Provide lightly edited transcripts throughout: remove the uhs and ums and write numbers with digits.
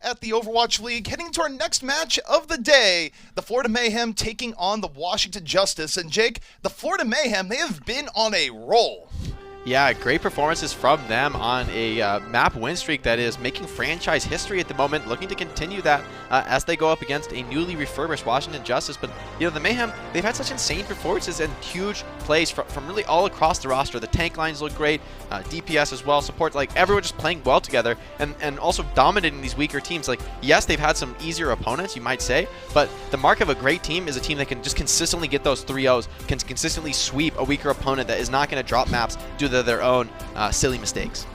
at the Overwatch League. Heading into our next match of the day, the Florida Mayhem taking on the Washington Justice. And Jake, the Florida Mayhem, they have been on a roll. Yeah, great performances from them on a map win streak that is making franchise history at the moment, looking to continue that as they go up against a newly refurbished Washington Justice. But, you know, the Mayhem, they've had such insane performances and huge plays from really all across the roster. The tank lines look great, DPS as well, support, like everyone just playing well together and also dominating these weaker teams. Like, yes, they've had some easier opponents, you might say, but the mark of a great team is a team that can just consistently get those 3-0s, can consistently sweep a weaker opponent that is not going to drop maps due to their own silly mistakes.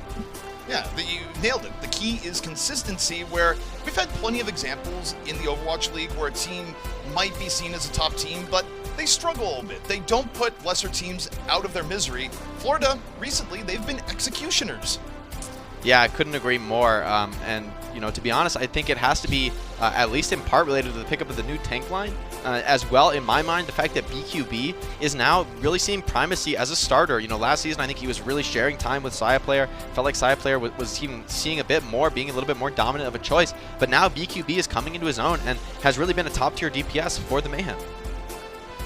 Yeah, you nailed it. The key is consistency, where we've had plenty of examples in the Overwatch League where a team might be seen as a top team, but they struggle a little bit. They don't put lesser teams out of their misery. Florida, recently, they've been executioners. Yeah, I couldn't agree more. And, you know, to be honest, I think it has to be at least in part related to the pickup of the new tank line. As well, in my mind, the fact that BQB is now really seeing primacy as a starter. You know, last season, I think he was really sharing time with Saya Player. Felt like Saya Player was even seeing a bit more, being a little bit more dominant of a choice. But now BQB is coming into his own and has really been a top-tier DPS for the Mayhem.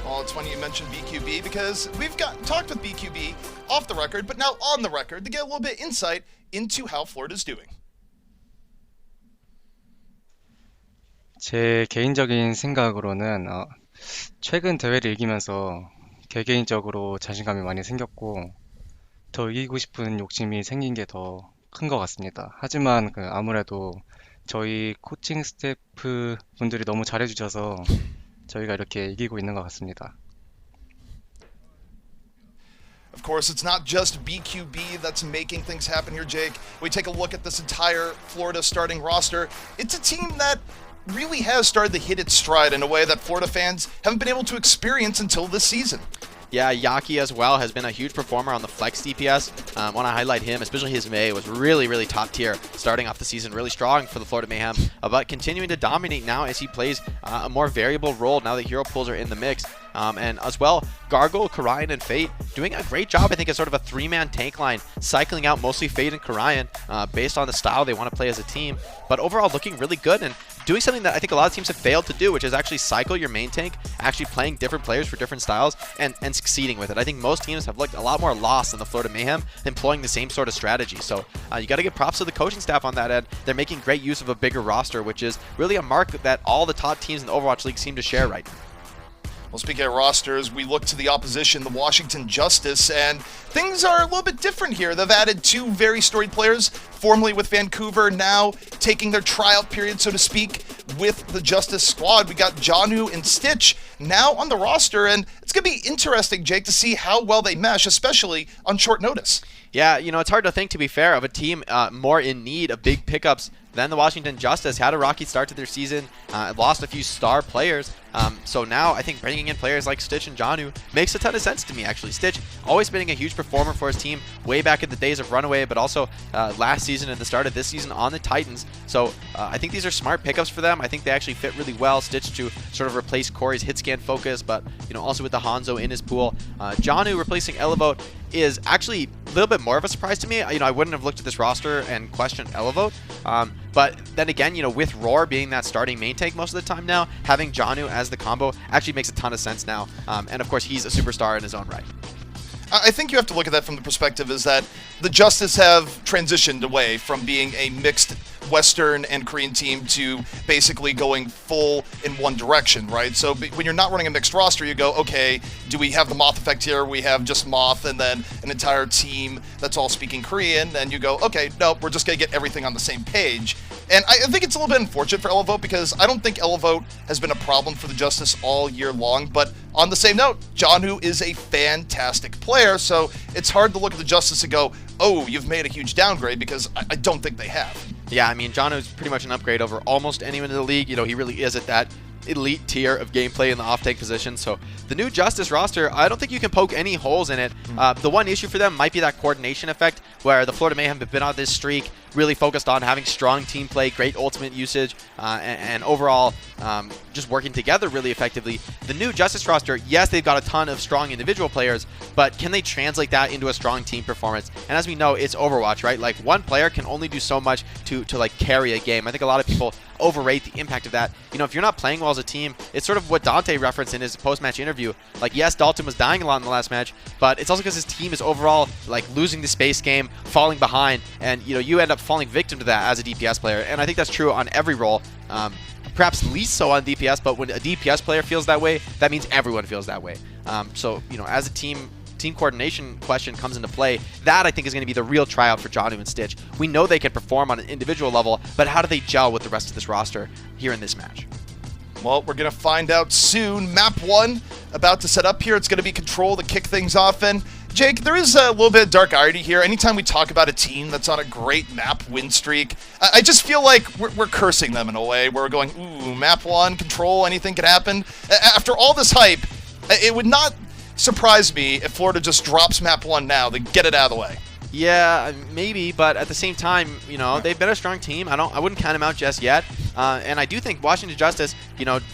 Well, it's funny you mentioned BQB because we've talked with BQB off the record, but now on the record to get a little bit insight into how Florida's doing. 제 개인적인 생각으로는 최근 대회를 이기면서 개개인적으로 자신감이 많이 생겼고 더 이기고 싶은 욕심이 생긴 게 더 큰 것 같습니다. 하지만 아무래도 저희 코칭 스태프 분들이 너무 잘해주셔서 저희가 이렇게 이기고 있는 것 같습니다. Of course, it's not just BQB that's making things happen here, Jake. We take a look at this entire Florida starting roster. It's a team that really has started to hit its stride in a way that Florida fans haven't been able to experience until this season. Yeah, Yaki as well has been a huge performer on the flex DPS. Want to highlight him, especially his May was really, really top tier starting off the season, really strong for the Florida Mayhem, but continuing to dominate now as he plays a more variable role now that hero pools are in the mix. And as well, Gargle, Karayan, and Fate doing a great job, I think, as sort of a three-man tank line, cycling out mostly Fate and Karayan based on the style they want to play as a team, but overall looking really good and doing something that I think a lot of teams have failed to do, which is actually cycle your main tank, actually playing different players for different styles and succeeding with it. I think most teams have looked a lot more lost than the Florida Mayhem, employing the same sort of strategy. So you got to give props to the coaching staff on that end. They're making great use of a bigger roster, which is really a mark that all the top teams in the Overwatch League seem to share right now. Well, speaking of rosters, we look to the opposition, the Washington Justice, and things are a little bit different here. They've added two very storied players, formerly with Vancouver, now taking their tryout period, so to speak, with the Justice squad. We got Janu and Stitch now on the roster, and it's going to be interesting, Jake, to see how well they mesh, especially on short notice. Yeah, you know, it's hard to think, to be fair, of a team more in need of big pickups than the Washington Justice. Had a rocky start to their season, lost a few star players. So now I think bringing in players like Stitch and Janu makes a ton of sense to me, actually. Stitch always been a huge performer for his team way back in the days of Runaway, but also last season and the start of this season on the Titans. So I think these are smart pickups for them. I think they actually fit really well. Stitch to sort of replace Corey's hit scan focus, but you know, also with the Hangzhou in his pool. Janu replacing Elevote is actually a little bit more of a surprise to me. You know, I wouldn't have looked at this roster and questioned Elevote. But then again, you know, with Roar being that starting main tank most of the time now, having Janu as the combo actually makes a ton of sense now. And of course, he's a superstar in his own right. I think you have to look at that from the perspective is that the Justice have transitioned away from being a mixed Western and Korean team to basically going full in one direction, right? So when you're not running a mixed roster, you go, okay, do we have the Moth effect here? We have just Moth and then an entire team that's all speaking Korean. And you go, okay, no, we're just going to get everything on the same page. And I think it's a little bit unfortunate for Elevote because I don't think Elevote has been a problem for the Justice all year long. But on the same note, Janu is a fantastic player, so it's hard to look at the Justice and go, oh, you've made a huge downgrade, because I don't think they have. Yeah, I mean, Janu is pretty much an upgrade over almost anyone in the league. You know, he really is at that elite tier of gameplay in the off-tank position. So the new Justice roster, I don't think you can poke any holes in it. The one issue for them might be that coordination effect, where the Florida Mayhem have been on this streak really focused on having strong team play, great ultimate usage, and overall just working together really effectively. The new Justice roster, yes, they've got a ton of strong individual players, but can they translate that into a strong team performance? And as we know, it's Overwatch, right? Like, one player can only do so much to like carry a game. I think a lot of people overrate the impact of that. You know, if you're not playing well as a team, it's sort of what Dante referenced in his post-match interview. Like, yes, Dalton was dying a lot in the last match, but it's also because his team is overall like losing the space game, falling behind, and you end up falling victim to that as a DPS player. And I think that's true on every role. Perhaps least so on DPS, but when a DPS player feels that way, that means everyone feels that way. So, as a team coordination question comes into play, that I think is going to be the real tryout for Janu and Stitch. We know they can perform on an individual level, but how do they gel with the rest of this roster here in this match? Well, we're going to find out soon. Map 1 about to set up here. It's going to be Control to kick things off. And Jake, there is a little bit of dark irony here. Anytime we talk about a team that's on a great map win streak, I just feel like we're cursing them in a way where we're going, ooh, Map 1, Control, anything could happen. After all this hype, it would not surprise me if Florida just drops Map 1 now to get it out of the way. Yeah, maybe, but at the same time, they've been a strong team. I wouldn't count them out just yet. And I do think Washington Justice,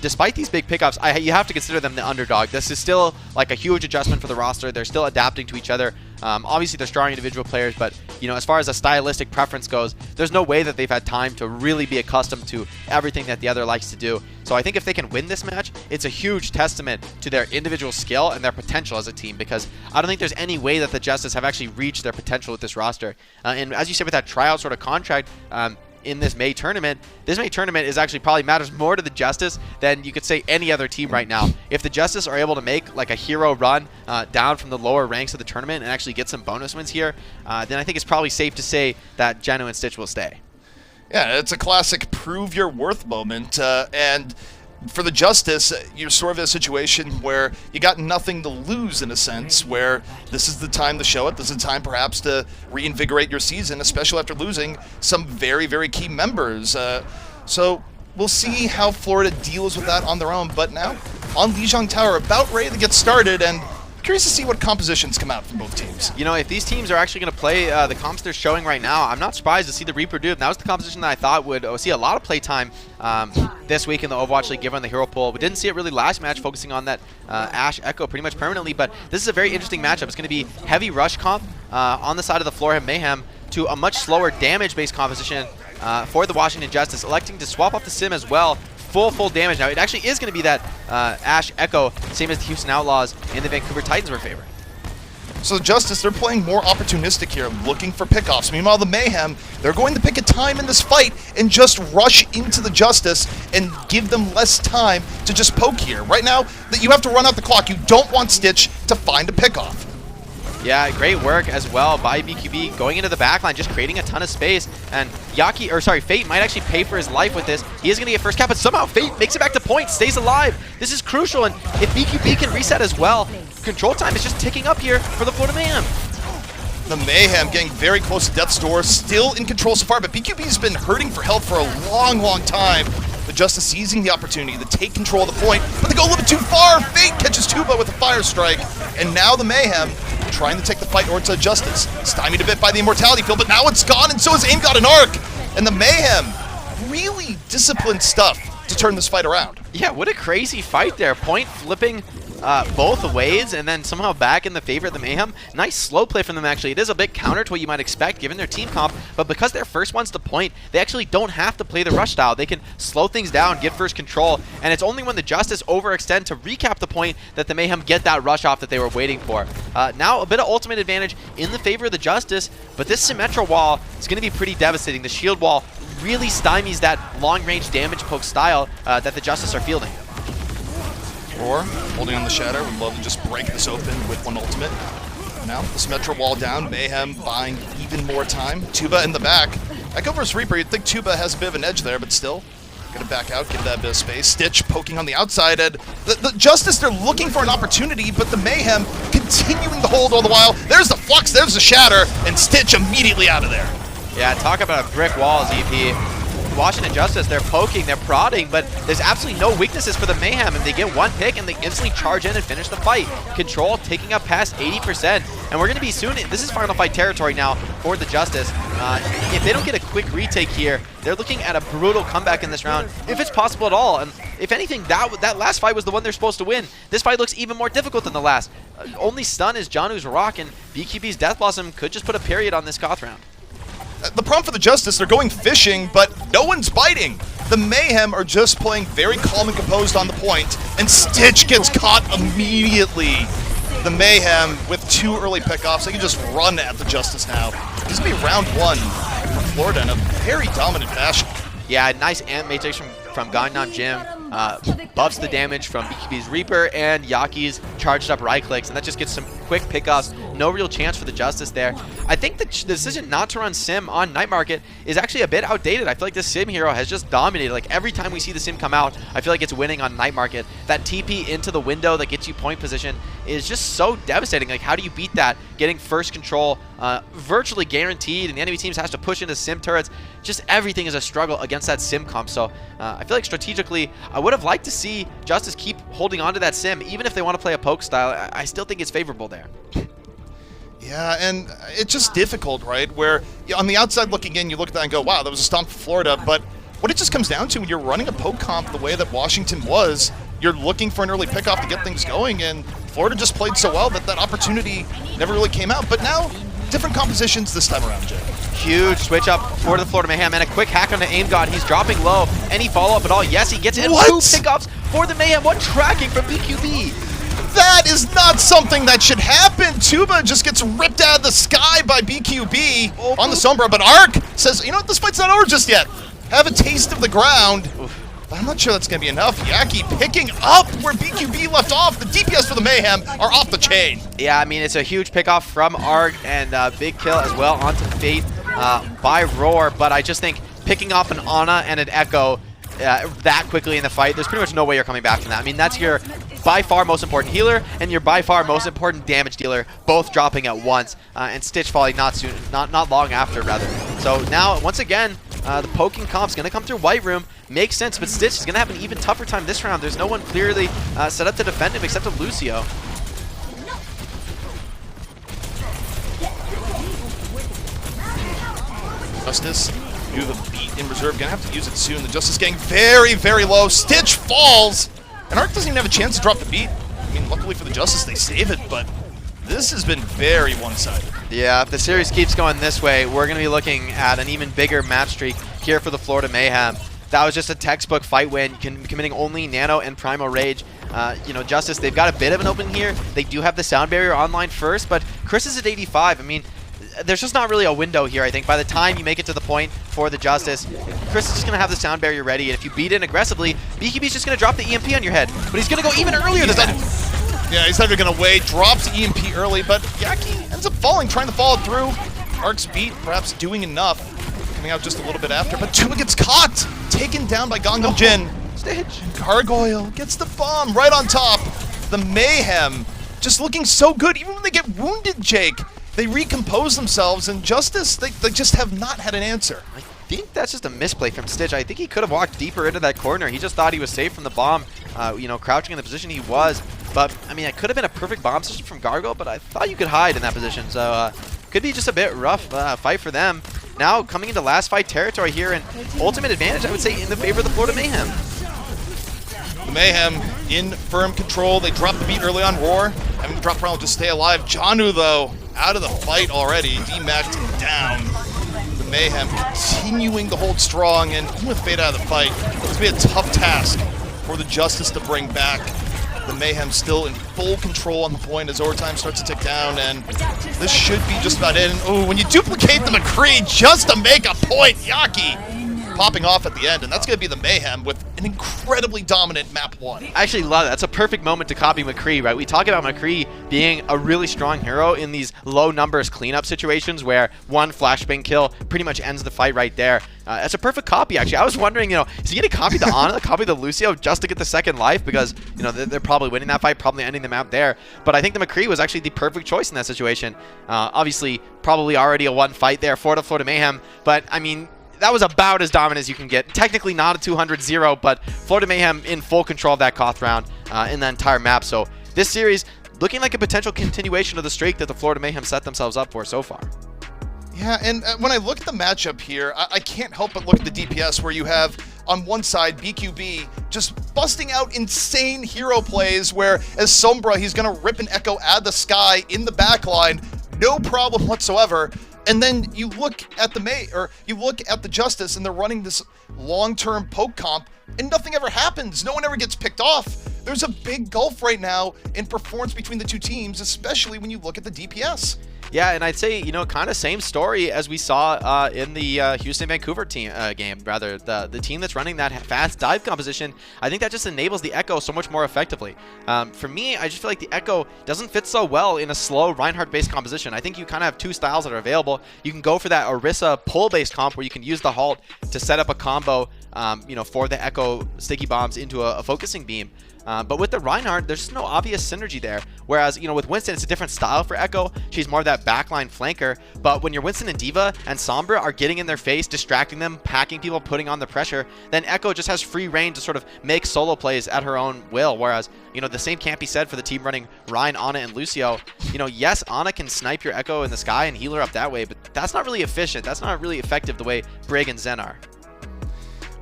despite these big pickups, you have to consider them the underdog. This is still like a huge adjustment for the roster. They're still adapting to each other. Obviously, they're strong individual players, but as far as a stylistic preference goes, there's no way that they've had time to really be accustomed to everything that the other likes to do. So I think if they can win this match, it's a huge testament to their individual skill and their potential as a team, because I don't think there's any way that the Justice have actually reached their potential with this roster. And as you said, with that tryout sort of contract, in this May tournament is actually probably matters more to the Justice than you could say any other team right now. If the Justice are able to make like a hero run down from the lower ranks of the tournament and actually get some bonus wins here, then I think it's probably safe to say that Janu and Stitch will stay. Yeah, it's a classic prove your worth moment, and for the Justice, you're sort of in a situation where you got nothing to lose, in a sense, where this is the time to show it. This is the time perhaps to reinvigorate your season, especially after losing some very, very key members. So we'll see how Florida deals with that on their own. But now, on Lijiang Tower, about ready to get started, and curious to see what compositions come out from both teams. If these teams are actually going to play the comps they're showing right now, I'm not surprised to see the Reaper Doom. That was the composition that I thought would see a lot of play time this week in the Overwatch League, given the hero pool. We didn't see it really last match, focusing on that Ashe Echo pretty much permanently, but this is a very interesting matchup. It's going to be heavy rush comp on the side of the floor, Mayhem, to a much slower damage-based composition for the Washington Justice, electing to swap off the sim as well. Full damage. Now, it actually is going to be that Ashe Echo, same as the Houston Outlaws and the Vancouver Titans were favoring. So the Justice, they're playing more opportunistic here, looking for pickoffs. Meanwhile, the Mayhem, they're going to pick a time in this fight and just rush into the Justice and give them less time to just poke here. Right now, that you have to run out the clock. You don't want Stitch to find a pickoff. Yeah, great work as well by BQB, going into the backline, just creating a ton of space. And Fate might actually pay for his life with this. He is going to get first cap, but somehow Fate makes it back to point, stays alive. This is crucial, and if BQB can reset as well, control time is just ticking up here for the Florida Mayhem. The Mayhem getting very close to death's door, still in control so far, but BQB's been hurting for health for a long time. The Justice seizing the opportunity to take control of the point, but they go a little bit too far. Fate catches Tuba with a fire strike, and now the Mayhem trying to take the fight towards Justice. Stymied a bit by the Immortality field, but now it's gone, and so is Aim got an arc. And the Mayhem, really disciplined stuff to turn this fight around. Yeah, what a crazy fight there. Point flipping both ways, and then somehow back in the favor of the Mayhem. Nice slow play from them, actually. It is a bit counter to what you might expect given their team comp, but because they're first ones to point, they actually don't have to play the rush style. They can slow things down, get first control, and it's only when the Justice overextend to recap the point that the Mayhem get that rush off that they were waiting for. Now, a bit of ultimate advantage in the favor of the Justice, but this Symmetra wall is going to be pretty devastating. The shield wall really stymies that long-range damage poke style that the Justice are fielding. Or, holding on the Shatter, would love to just break this open with one ultimate. Now, the Symmetra wall down, Mayhem buying even more time. Tuba in the back. Echo versus Reaper, you'd think Tuba has a bit of an edge there, but still, gonna back out, give that bit of space. Stitch poking on the outside, and the Justice, they're looking for an opportunity, but the Mayhem continuing to hold all the while. There's the Flux, there's the Shatter, and Stitch immediately out of there. Yeah, talk about a brick wall, ZP. Washington Justice, they're poking, they're prodding, but there's absolutely no weaknesses for the Mayhem, and they get one pick and they instantly charge in and finish the fight. Control taking up past 80%, and we're going to be soon, this is final fight territory now for the Justice. If they don't get a quick retake here, they're looking at a brutal comeback in this round, if it's possible at all. And if anything, that last fight was the one they're supposed to win. This fight looks even more difficult than the last. Only stun is Janu's Rock, and BQB's Death Blossom could just put a period on this Koth round. The problem for the Justice, they're going fishing, but no one's biting. The Mayhem are just playing very calm and composed on the point, and Stitch gets caught immediately. The Mayhem, with 2 early pickoffs, they can just run at the Justice now. This is going to be round 1 for Florida in a very dominant fashion. Yeah, nice Amp Matrix from Gangnam Jim. Buffs the damage from BQB's Reaper and Yaki's charged up right clicks, and that just gets some quick pickoffs. No real chance for the Justice there. I think the decision not to run Sim on Night Market is actually a bit outdated. I feel like the Sim hero has just dominated. Like every time we see the Sim come out, I feel like it's winning on Night Market. That TP into the window that gets you point position is just so devastating. Like how do you beat that? Getting first control virtually guaranteed, and the enemy teams has to push into Sim turrets. Just everything is a struggle against that Sim comp. So I feel like strategically, I would have liked to see Justice keep holding on to that Sim, even if they want to play a poke style. I still think it's favorable there. Yeah, and it's just difficult, right? Where on the outside looking in, you look at that and go, wow, that was a stomp for Florida. But what it just comes down to when you're running a poke comp the way that Washington was, you're looking for an early pickoff to get things going, and Florida just played so well that that opportunity never really came out. But now, different compositions this time around, Jay. Huge switch up for the Florida Mayhem, and a quick hack on the aim god. He's dropping low. Any follow-up at all? Yes, he gets it. What? 2 pickups for the Mayhem. One tracking from BQB. That is not something that should happen. Tuba just gets ripped out of the sky by BQB on the Sombra, but Arc says, you know what, this fight's not over just yet. Have a taste of the ground. But I'm not sure that's going to be enough. Yaki picking up where BQB left off. The DPS for the Mayhem are off the chain. Yeah, I mean, it's a huge pickoff from Arc, and big kill as well onto Fate by Roar, but I just think picking up an Ana and an Echo that quickly in the fight, there's pretty much no way you're coming back from that. I mean, that's your by far most important healer and your by far most important damage dealer, both dropping at once, and Stitch falling not long after, rather. So now, once again, the poking comp's going to come through White Room. Makes sense, but Stitch is going to have an even tougher time this round. There's no one clearly set up to defend him except for Lucio. Justice, do the beat in reserve. Gonna have to use it soon. The Justice getting very, very low. Stitch falls, and Arc doesn't even have a chance to drop the beat. I mean, luckily for the Justice, they save it, but this has been very one-sided. Yeah, if the series keeps going this way, we're going to be looking at an even bigger match streak here for the Florida Mayhem. That was just a textbook fight win, committing only Nano and Primal Rage. You know, Justice, they've got a bit of an opening here. They do have the sound barrier online first, but Chris is at 85. I mean, there's just not really a window here, I think. By the time you make it to the point for the Justice, Chris is just going to have the sound barrier ready, and if you beat in aggressively, BQB's just going to drop the EMP on your head. But he's going to go even earlier than that. Yeah, he's never going to wait. Drops EMP early, but Yaki ends up falling, trying to follow through. Arc's beat, perhaps doing enough. Coming out just a little bit after, but Tuba gets caught! Taken down by Gangnam Jin. Stitch. And Gargoyle gets the bomb right on top. The Mayhem just looking so good. Even when they get wounded, Jake, they recompose themselves, and Justice, they just have not had an answer. I think that's just a misplay from Stitch. I think he could have walked deeper into that corner. He just thought he was safe from the bomb, you know, crouching in the position he was. But, I mean, it could have been a perfect bomb position from Gargoyle, but I thought you could hide in that position. So, could be just a bit rough fight for them. Now, coming into last fight territory here, and ultimate advantage, I would say, in the favor of the Florida Mayhem. The Mayhem in firm control. They drop the beat early on Roar. Having to drop around to stay alive. Janu, though, out of the fight already. D-Macked and down. The Mayhem continuing to hold strong, and even with Fate out of the fight, it's going to be a tough task for the Justice to bring back. The Mayhem still in full control on the point as overtime starts to tick down, and this should be just about it. And oh, when you duplicate the McCree just to make a point, Yaki popping off at the end, and that's going to be the Mayhem with an incredibly dominant map 1. I actually love it. That's a perfect moment to copy McCree, right? We talk about McCree being a really strong hero in these low numbers cleanup situations where one flashbang kill pretty much ends the fight right there. It's a perfect copy, actually. I was wondering, you know, is he going to copy the Ana, copy the Lucio just to get the second life? Because, you know, they're probably winning that fight, probably ending the map there. But I think the McCree was actually the perfect choice in that situation. Obviously, probably already a one fight there for the Florida Mayhem. But, I mean, that was about as dominant as you can get. Technically not a 200-0, but Florida Mayhem in full control of that Koth round in the entire map. So this series looking like a potential continuation of the streak that the Florida Mayhem set themselves up for so far. Yeah, and when I look at the matchup here, I can't help but look at the DPS where you have, on one side, BQB just busting out insane hero plays where, as Sombra, he's going to rip an Echo out of the sky in the backline, no problem whatsoever. And then you look at the Justice, and they're running this long-term poke comp, and nothing ever happens. No one ever gets picked off. There's a big gulf right now in performance between the two teams, especially when you look at the DPS. Yeah, and I'd say, you know, kind of same story as we saw in the Houston-Vancouver team game, rather. The team that's running that fast dive composition, I think that just enables the Echo so much more effectively. For me, I just feel like the Echo doesn't fit so well in a slow Reinhardt-based composition. I think you kind of have two styles that are available. You can go for that Orisa pull-based comp where you can use the halt to set up a combo, you know, for the Echo sticky bombs into a focusing beam. But with the Reinhardt, there's no obvious synergy there. Whereas, you know, with Winston, it's a different style for Echo. She's more of that backline flanker. But when your Winston and D.Va and Sombra are getting in their face, distracting them, packing people, putting on the pressure, then Echo just has free reign to sort of make solo plays at her own will. Whereas, you know, the same can't be said for the team running Ryan, Ana, and Lucio. You know, yes, Ana can snipe your Echo in the sky and heal her up that way, but that's not really efficient. That's not really effective the way Brig and Zen are.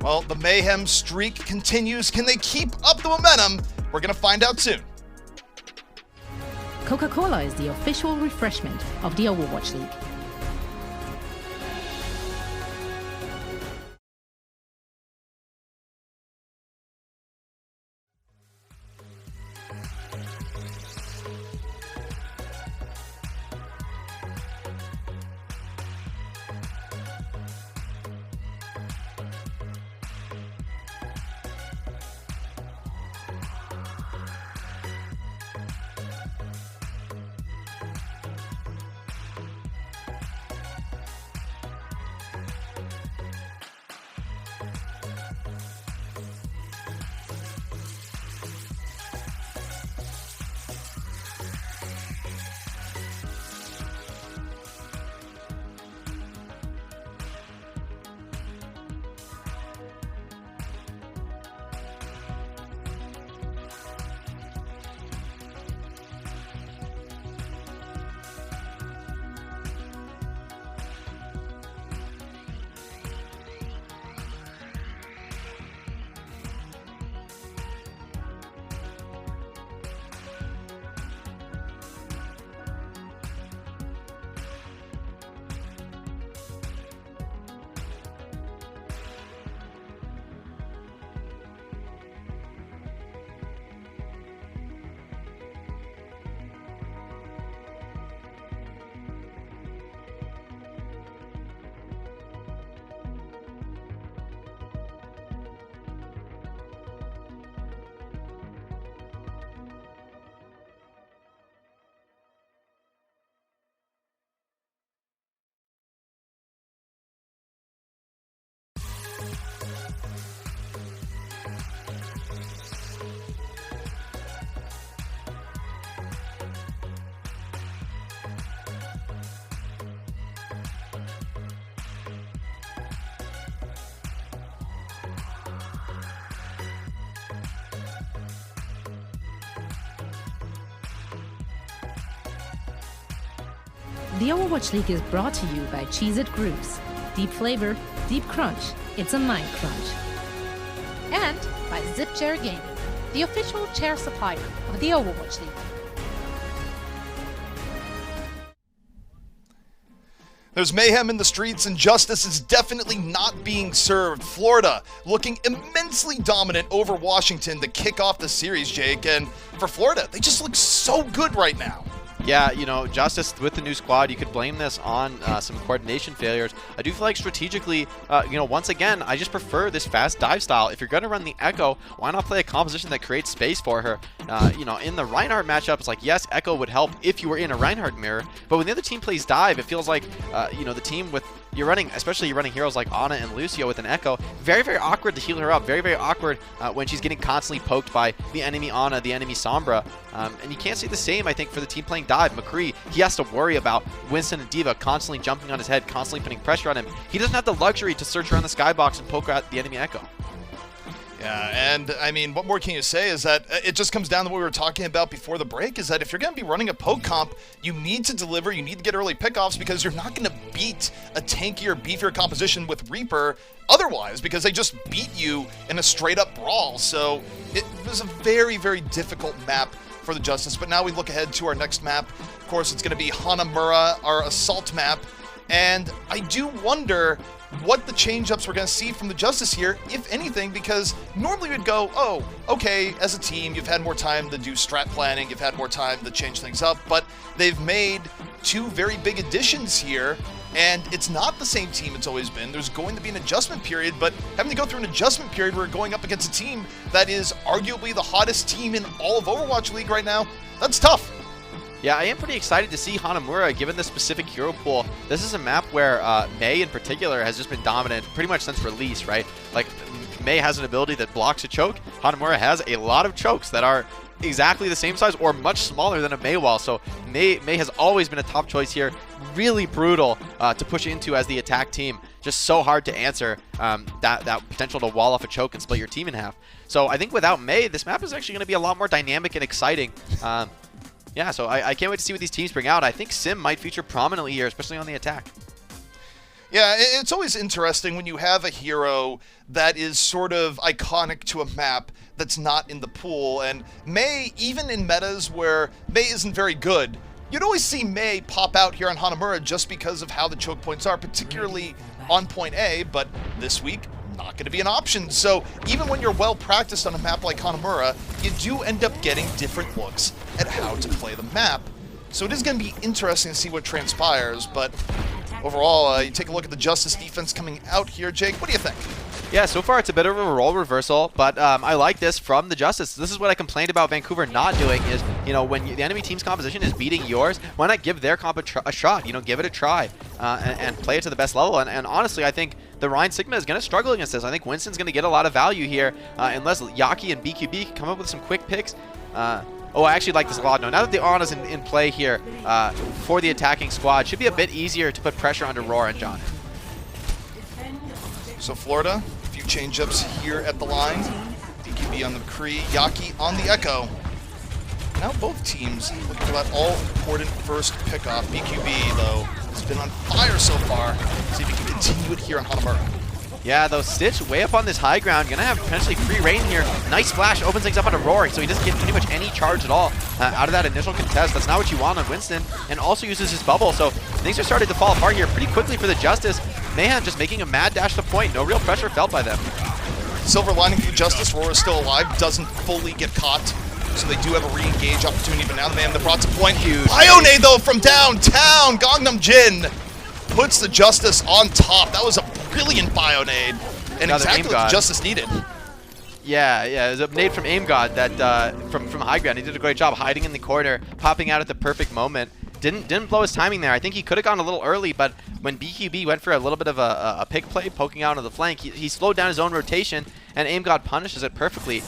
Well, the Mayhem streak continues. Can they keep up the momentum? We're going to find out soon. Coca-Cola is the official refreshment of the Overwatch League. The Overwatch League is brought to you by Cheez-It Groups. Deep flavor, deep crunch. It's a mind crunch. And by Zip Chair Gaming, the official chair supplier of the Overwatch League. There's mayhem in the streets, and justice is definitely not being served. Florida looking immensely dominant over Washington to kick off the series, Jake. And for Florida, they just look so good right now. Yeah, you know, Justice with the new squad, you could blame this on some coordination failures. I do feel like strategically, you know, once again, I just prefer this fast dive style. If you're going to run the Echo, why not play a composition that creates space for her? You know, in the Reinhardt matchup, it's like, yes, Echo would help if you were in a Reinhardt mirror, but when the other team plays dive, it feels like, you know, the team with especially you're running heroes like Ana and Lucio with an Echo, very, very awkward to heal her up, very, very awkward when she's getting constantly poked by the enemy Ana, the enemy Sombra. And you can't say the same, I think, for the team playing Dive. McCree, he has to worry about Winston and D.Va constantly jumping on his head, constantly putting pressure on him. He doesn't have the luxury to search around the skybox and poke at the enemy Echo. Yeah, and I mean, what more can you say is that it just comes down to what we were talking about before the break, is that if you're going to be running a poke comp, you need to deliver, you need to get early pickoffs, because you're not going to beat a tankier, beefier composition with Reaper otherwise, because they just beat you in a straight-up brawl. So it was a very, very difficult map for the Justice. But now we look ahead to our next map. Of course, it's going to be Hanamura, our assault map, and I do wonder what the change-ups we're going to see from the Justice here, if anything, because normally we'd go, oh, okay, as a team, you've had more time to do strat planning, you've had more time to change things up, but they've made two very big additions here, and it's not the same team it's always been. There's going to be an adjustment period, but having to go through an adjustment period where we're going up against a team that is arguably the hottest team in all of Overwatch League right now, that's tough. Yeah, I am pretty excited to see Hanamura given the specific hero pool. This is a map where Mei in particular has just been dominant pretty much since release, right? Like, Mei has an ability that blocks a choke. Hanamura has a lot of chokes that are exactly the same size or much smaller than a Mei wall. So Mei has always been a top choice here. Really brutal to push into as the attack team. Just so hard to answer that potential to wall off a choke and split your team in half. So I think without Mei, this map is actually going to be a lot more dynamic and exciting. Yeah, so I can't wait to see what these teams bring out. I think Sim might feature prominently here, especially on the attack. Yeah, it's always interesting when you have a hero that is sort of iconic to a map that's not in the pool. And Mei, even in metas where Mei isn't very good, you'd always see Mei pop out here on Hanamura just because of how the choke points are, particularly on point A, but this week, not going to be an option. So even when you're well practiced on a map like Hanamura, you do end up getting different looks at how to play the map. So it is going to be interesting to see what transpires, but overall, you take a look at the Justice defense coming out here. Jake, what do you think? Yeah, so far it's a bit of a role reversal, but I like this from the Justice. This is what I complained about Vancouver not doing is, you know, when the enemy team's composition is beating yours, why not give their comp a shot? You know, give it a try and play it to the best level. And honestly, I think the Ryan Sigma is going to struggle against this. I think Winston's going to get a lot of value here unless Yaki and BQB can come up with some quick picks. Oh, I actually like this a lot. Now that the Ana's in play here for the attacking squad, should be a bit easier to put pressure onto Roar and John. So Florida, a few change-ups here at the line. BQB on the McCree, Yaki on the Echo. Now both teams looking for that all-important first pickoff. BQB, though, has been on fire so far. See if he can continue it here on Hanamura. Yeah, though Stitch way up on this high ground, gonna have potentially free reign here. Nice splash, opens things up onto Roaring, so he doesn't get pretty much any charge at all out of that initial contest. That's not what you want on Winston, and also uses his bubble, so things are starting to fall apart here pretty quickly for the Justice. Mayhem just making a mad dash to point, no real pressure felt by them. Silver lining for the Justice, Roar is still alive, doesn't fully get caught, so they do have a re-engage opportunity, but now the man that brought to point. Huge. Ione, though, from downtown, Gangnam Jin puts the Justice on top. That was a brilliant Bionade, and Another exactly what the Justice needed. Yeah, it was a nade from Aim God that from high ground. He did a great job hiding in the corner, popping out at the perfect moment. Didn't blow his timing there. I think he could have gone a little early, but when BQB went for a little bit of a pick play, poking out on the flank, he slowed down his own rotation, and Aim God punishes it perfectly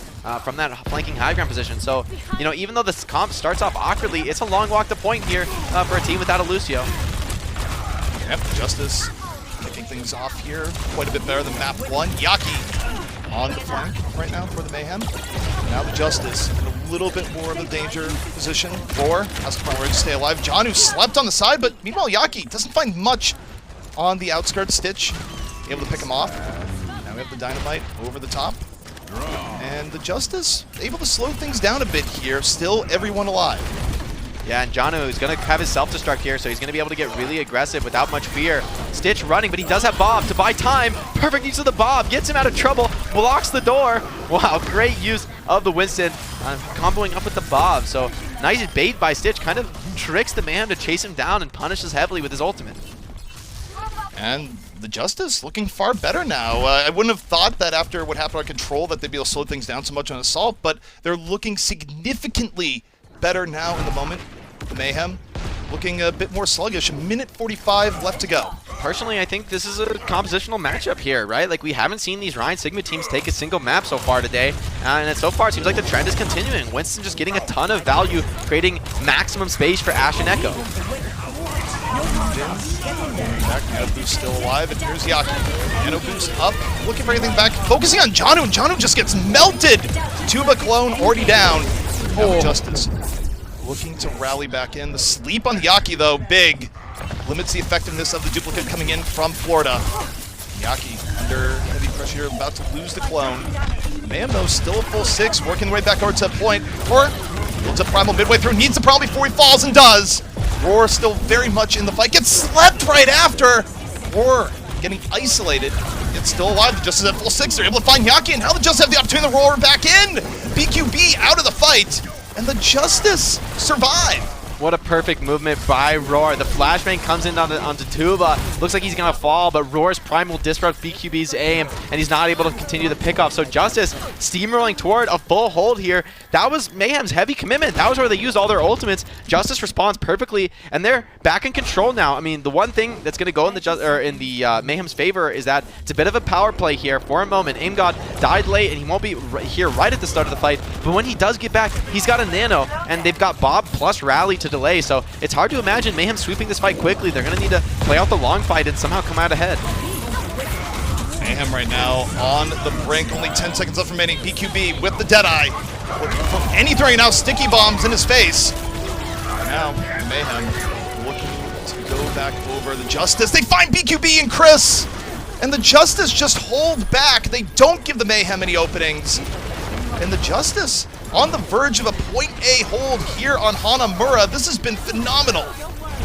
from that flanking high ground position. So, you know, even though this comp starts off awkwardly, it's a long walk to point here for a team without a Lucio. Yep, Justice kicking things off here quite a bit better than map one. Yaki on the flank right now for the Mayhem. Now the Justice in a little bit more of a danger position. Roar has to find a way to stay alive. John, who slept on the side, but meanwhile Yaki doesn't find much on the outskirts. Stitch able to pick him off. Now we have the Dynamite over the top. And the Justice able to slow things down a bit here. Still everyone alive. Yeah, and Janu is going to have his self-destruct here, so he's going to be able to get really aggressive without much fear. Stitch running, but he does have Bob to buy time. Perfect use of the Bob, gets him out of trouble, blocks the door. Wow, great use of the Winston, comboing up with the Bob. So nice bait by Stitch, kind of tricks the man to chase him down and punishes heavily with his ultimate. And the Justice looking far better now. I wouldn't have thought that after what happened on Control that they'd be able to slow things down so much on Assault, but they're looking significantly better now in the moment. Mayhem looking a bit more sluggish. A minute 45 left to go. Personally, I think this is a compositional matchup here, right? Like, we haven't seen these Ryan Sigma teams take a single map so far today, and so far it seems like the trend is continuing. Winston just getting a ton of value, creating maximum space for Ash and Echo. Nanobu's still alive, and here's Yaki. Nanobu's up, looking for anything back, focusing on Janu, and Janu just gets melted! Tuba clone already down. Now Justice looking to rally back in. The sleep on Yaki, though, big. Limits the effectiveness of the duplicate coming in from Florida. Yaki under heavy pressure, about to lose the clone. Mayhem, though, still a full 6, working their way back over to a point. Or builds up Primal midway through, needs the Primal before he falls, and does. Roar still very much in the fight, gets slept right after. Roar getting isolated, yet still alive. The Justice at full 6, they're able to find Yaki, and now the Justice have the opportunity to roar back in. BQB out of the fight, and the Justice survive. What a perfect movement by Roar. The flashbang comes in onto Tuba. Looks like he's going to fall, but Roar's Prime will disrupt BQB's aim, and he's not able to continue the pickoff. So Justice steamrolling toward a full hold here. That was Mayhem's heavy commitment. That was where they used all their ultimates. Justice responds perfectly, and they're back in control now. I mean, the one thing that's going to go in the Mayhem's favor is that it's a bit of a power play here for a moment. Aim God died late, and he won't be here right at the start of the fight. But when he does get back, he's got a nano, and they've got Bob plus Rally to delay, so it's hard to imagine Mayhem sweeping this fight quickly. They're going to need to play out the long fight and somehow come out ahead. Mayhem right now on the brink, only 10 seconds left remaining. BQB with the Deadeye, looking for anything now, sticky bombs in his face. Now Mayhem looking to go back over the Justice. They find BQB and Chris, and the Justice just hold back. They don't give the Mayhem any openings, and the Justice on the verge of a point A hold here on Hanamura. This has been phenomenal.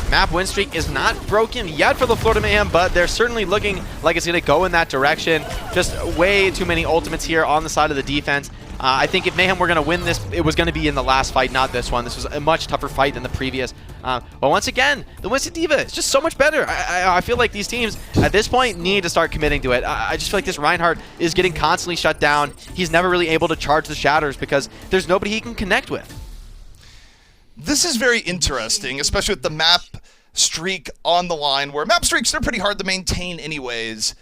Map win streak is not broken yet for the Florida Mayhem, but they're certainly looking like it's going to go in that direction. Just way too many ultimates here on the side of the defense. I think if Mayhem were going to win this, it was going to be in the last fight, not this one. This was a much tougher fight than the previous. But once again, the Winston D.Va is just so much better. I feel like these teams at this point need to start committing to it. I just feel like this Reinhardt is getting constantly shut down. He's never really able to charge the shatters because there's nobody he can connect with. This is very interesting, especially with the map streak on the line, where map streaks, they're pretty hard to maintain anyways.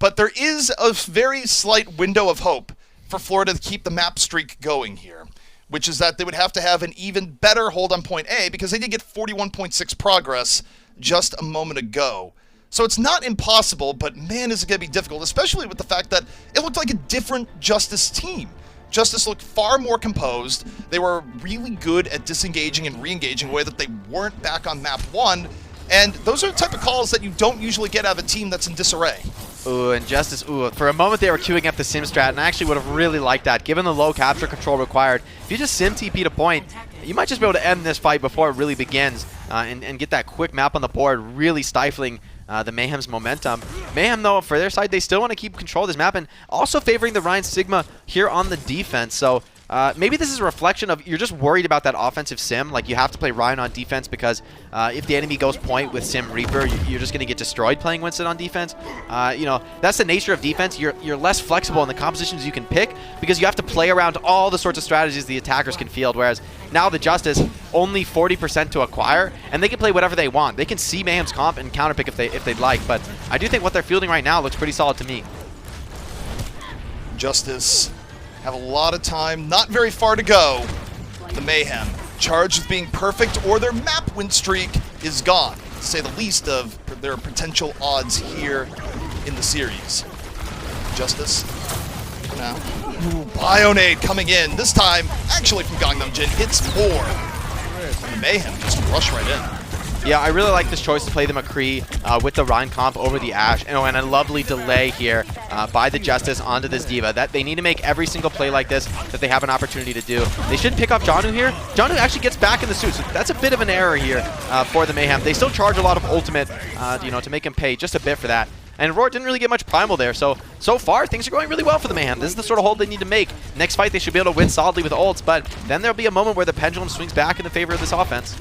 But there is a very slight window of hope for Florida to keep the map streak going here, which is that they would have to have an even better hold on point A, because they did get 41.6 progress just a moment ago. So it's not impossible, but man, is it going to be difficult, especially with the fact that it looked like a different Justice team. Justice looked far more composed. They were really good at disengaging and re-engaging in a way that they weren't back on map 1, and those are the type of calls that you don't usually get out of a team that's in disarray. Ooh, and Justice, for a moment they were queuing up the sim strat, and I actually would have really liked that, given the low capture control required. If you just sim TP to point, you might just be able to end this fight before it really begins, and get that quick map on the board, really stifling the Mayhem's momentum. Mayhem, though, for their side, they still want to keep control of this map, and also favoring the Ryan Sigma here on the defense. So maybe this is a reflection of you're just worried about that offensive sim. Like, you have to play Ryan on defense because if the enemy goes point with Sim Reaper, you're just going to get destroyed playing Winston on defense. You know, that's the nature of defense. You're less flexible in the compositions you can pick because you have to play around all the sorts of strategies the attackers can field, whereas now the Justice, only 40% to acquire, and they can play whatever they want. They can see Mayhem's comp and counterpick if they'd like, but I do think what they're fielding right now looks pretty solid to me. Justice have a lot of time, not very far to go. The Mayhem, charged with being perfect, or their map win streak is gone, to say the least of their potential odds here in the series. Justice now. Ooh, Bionade coming in, this time actually from Gangnam Jin, hits 4. And the Mayhem just rush right in. Yeah, I really like this choice to play the McCree with the Ryan comp over the Ashe. And a lovely delay here by the Justice onto this D.Va. That they need to make every single play like this that they have an opportunity to do. They should pick up Janu here. Janu actually gets back in the suit, so that's a bit of an error here for the Mayhem. They still charge a lot of ultimate, you know, to make him pay just a bit for that. And Roar didn't really get much primal there, so far things are going really well for the Mayhem. This is the sort of hold they need to make. Next fight they should be able to win solidly with ults, but then there'll be a moment where the pendulum swings back in the favor of this offense.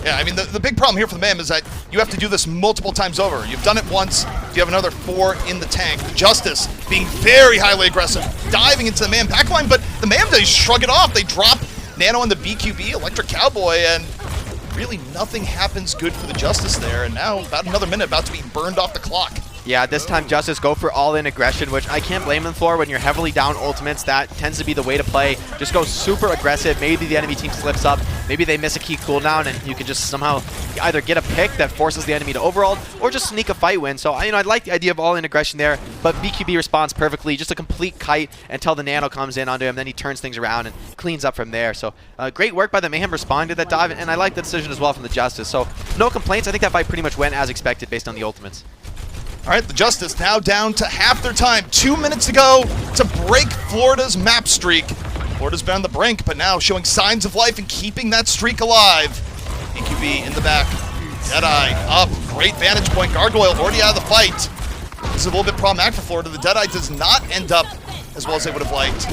Yeah, I mean, the big problem here for the Mayhem is that you have to do this multiple times over. You've done it once, you have another 4 in the tank. The Justice being very highly aggressive, diving into the Mayhem backline, but the Mayhem, they shrug it off. They drop Nano on the BQB, Electric Cowboy, and really nothing happens good for the Justice there, and now about another minute about to be burned off the clock. Yeah, this time Justice go for all-in aggression, which I can't blame them for. When you're heavily down ultimates, that tends to be the way to play. Just go super aggressive. Maybe the enemy team slips up. Maybe they miss a key cooldown, and you can just somehow either get a pick that forces the enemy to overall, or just sneak a fight win. So, I like the idea of all-in aggression there, but BQB responds perfectly. Just a complete kite until the nano comes in onto him. Then he turns things around and cleans up from there. So, great work by the Mayhem responding to that dive, and I like the decision as well from the Justice. So, no complaints. I think that fight pretty much went as expected based on the ultimates. All right, the Justice now down to half their time. 2 minutes to go to break Florida's map streak. Florida's been on the brink, but now showing signs of life and keeping that streak alive. BQB in the back. Deadeye up. Great vantage point. Gargoyle already out of the fight. This is a little bit problematic for Florida. The Deadeye does not end up as well as they would have liked.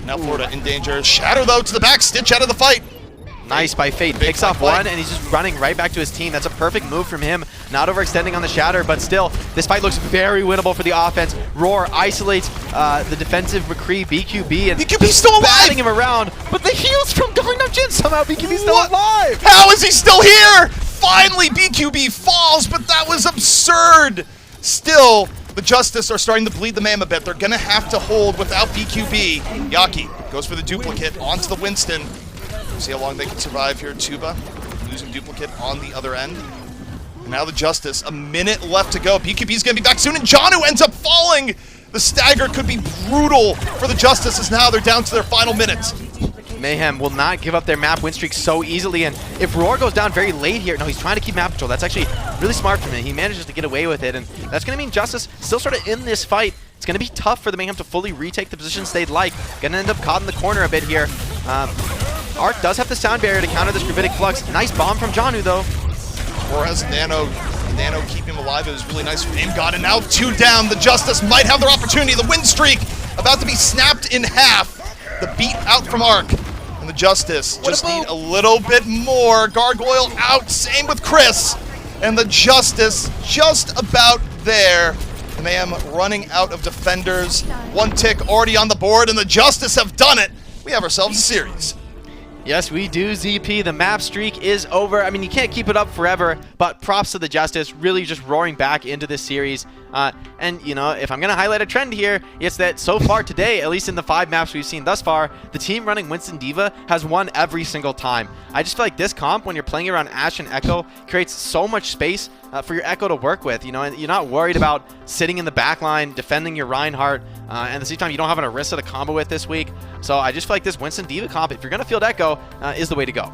Now Florida in danger. Shatter, though, to the back. Stitch out of the fight. Nice by Fate. Picks off one, and he's just running right back to his team. That's a perfect move from him. Not overextending on the Shatter, but still, this fight looks very winnable for the offense. Roar isolates the defensive McCree, BQB, and BQB's still alive! batting him around. But the heals from Gangnam Jin, somehow BQB's still alive! How is he still here? Finally, BQB falls, but that was absurd. Still, the Justice are starting to bleed the Mayhem a bit. They're going to have to hold without BQB. Yaki goes for the duplicate onto the Winston. See how long they can survive here. Tuba losing duplicate on the other end. And now the Justice, a minute left to go. BQB's going to be back soon, and Janu ends up falling. The stagger could be brutal for the Justice as now they're down to their final minutes. Mayhem will not give up their map win streak so easily, and if Roar goes down very late here, no, he's trying to keep map control. That's actually really smart from him. He manages to get away with it, and that's going to mean Justice still sort of in this fight. It's going to be tough for the Mayhem to fully retake the positions they'd like. Going to end up caught in the corner a bit here. Arc does have the sound barrier to counter this gravitic flux. Nice bomb from Janu, though. Roar has Nano. Nano keep him alive. It was really nice from Aim God, and now 2 down. The Justice might have their opportunity. The win streak about to be snapped in half. The beat out from Arc. And the Justice just need a little bit more. Gargoyle out. Same with Chris. And the Justice just about there. The Mayhem running out of defenders. 1 tick already on the board, and the Justice have done it. We have ourselves a series. Yes, we do, ZP. The map streak is over. I mean, you can't keep it up forever, but props to the Justice, really just roaring back into this series. And, if I'm going to highlight a trend here, it's that so far today, at least in the 5 maps we've seen thus far, the team running Winston D.Va has won every single time. I just feel like this comp, when you're playing around Ashe and Echo, creates so much space for your Echo to work with, and you're not worried about sitting in the back line, defending your Reinhardt, and at the same time, you don't have an Orisa to combo with this week. So I just feel like this Winston D.Va comp, if you're going to field Echo, is the way to go.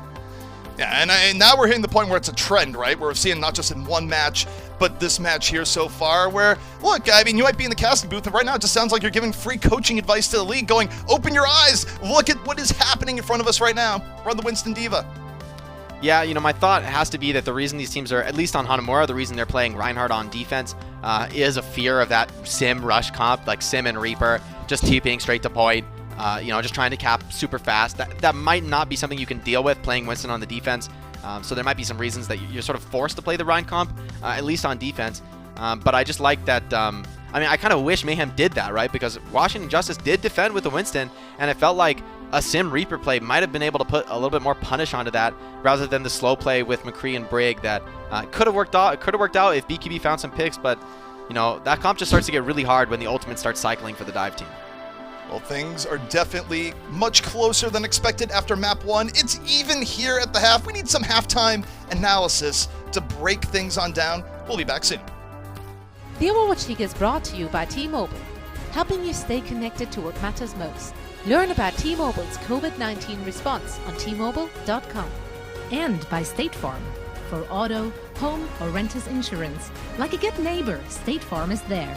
Yeah, and now we're hitting the point where it's a trend, right? Where we're seeing not just in one match, but this match here so far where, look, I mean, you might be in the casting booth, and right now it just sounds like you're giving free coaching advice to the league, going, open your eyes, look at what is happening in front of us right now. Run the Winston D.Va. Yeah, my thought has to be that the reason these teams are, at least on Hanamura, the reason they're playing Reinhardt on defense is a fear of that Sim rush comp, like Sim and Reaper, just TPing straight to point, just trying to cap super fast. That might not be something you can deal with playing Winston on the defense. So there might be some reasons that you're sort of forced to play the Rein comp, at least on defense. But I just like that, I kind of wish Mayhem did that, right? Because Washington Justice did defend with the Winston, and it felt like a Sim Reaper play might have been able to put a little bit more punish onto that rather than the slow play with McCree and Brig that could have worked out. It could have worked out if BQB found some picks, but that comp just starts to get really hard when the ultimate starts cycling for the dive team. Well, things are definitely much closer than expected after map 1. It's even here at the half. We need some halftime analysis to break things on down. We'll be back soon. The Overwatch League is brought to you by T-Mobile, helping you stay connected to what matters most. Learn about T-Mobile's COVID-19 response on T-Mobile.com. And by State Farm. For auto, home, or renters insurance, like a good neighbor, State Farm is there.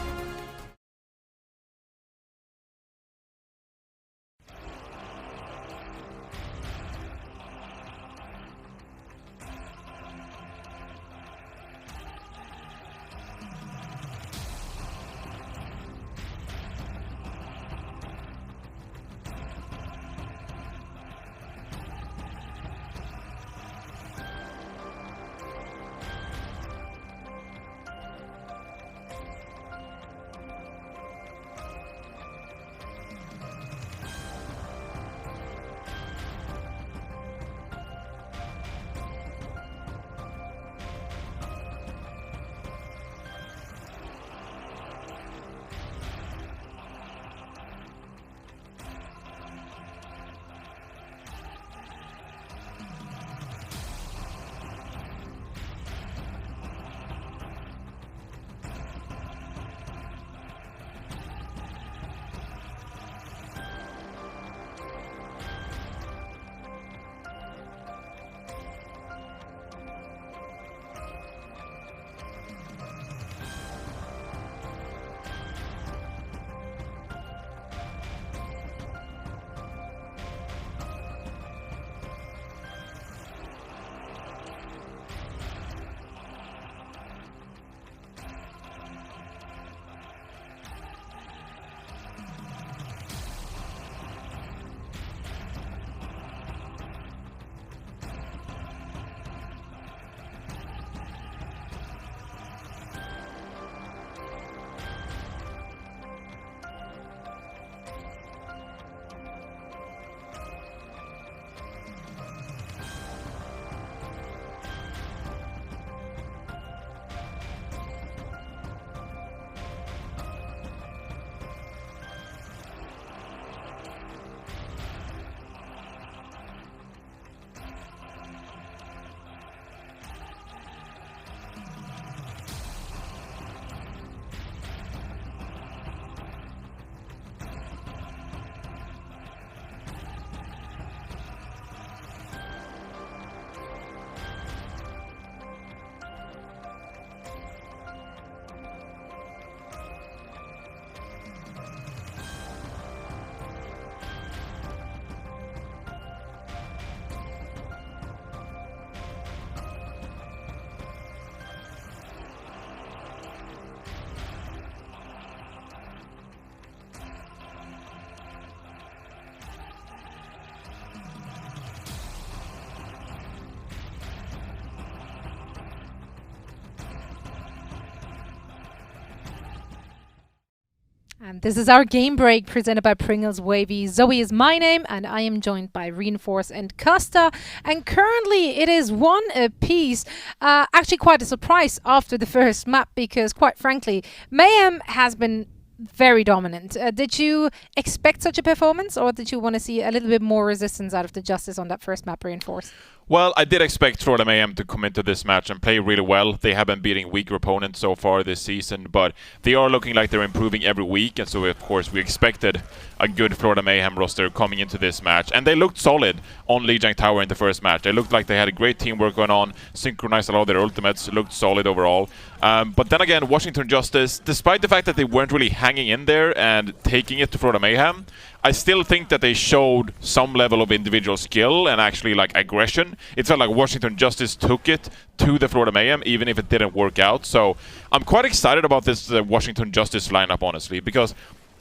And this is our game break presented by Pringles Wavy. Zoe is my name, and I am joined by Reinforce and Costa. And currently it is 1 apiece. Actually quite a surprise after the first map, because quite frankly, Mayhem has been very dominant. Did you expect such a performance, or did you want to see a little bit more resistance out of the Justice on that first map, Reinforce? Well, I did expect Florida Mayhem to come into this match and play really well. They have been beating weaker opponents so far this season, but they are looking like they're improving every week, and so of course we expected a good Florida Mayhem roster coming into this match. And they looked solid on Lijiang Tower in the first match. They looked like they had a great teamwork going on, synchronized a lot of their ultimates, looked solid overall. But then again, Washington Justice, despite the fact that they weren't really hanging in there and taking it to Florida Mayhem, I still think that they showed some level of individual skill and actually like aggression. It felt like Washington Justice took it to the Florida Mayhem, even if it didn't work out. So I'm quite excited about this Washington Justice lineup, honestly, because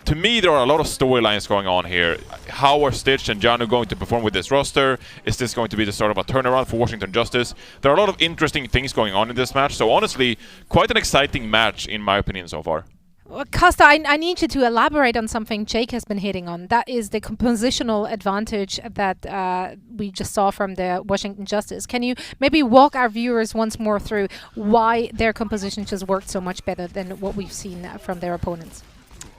to me there are a lot of storylines going on here. How are Stitch and Janu going to perform with this roster? Is this going to be the start of a turnaround for Washington Justice? There are a lot of interesting things going on in this match. So honestly, quite an exciting match in my opinion so far. Costa, I need you to elaborate on something Jake has been hitting on. That is the compositional advantage that we just saw from the Washington Justice. Can you maybe walk our viewers once more through why their composition just worked so much better than what we've seen from their opponents?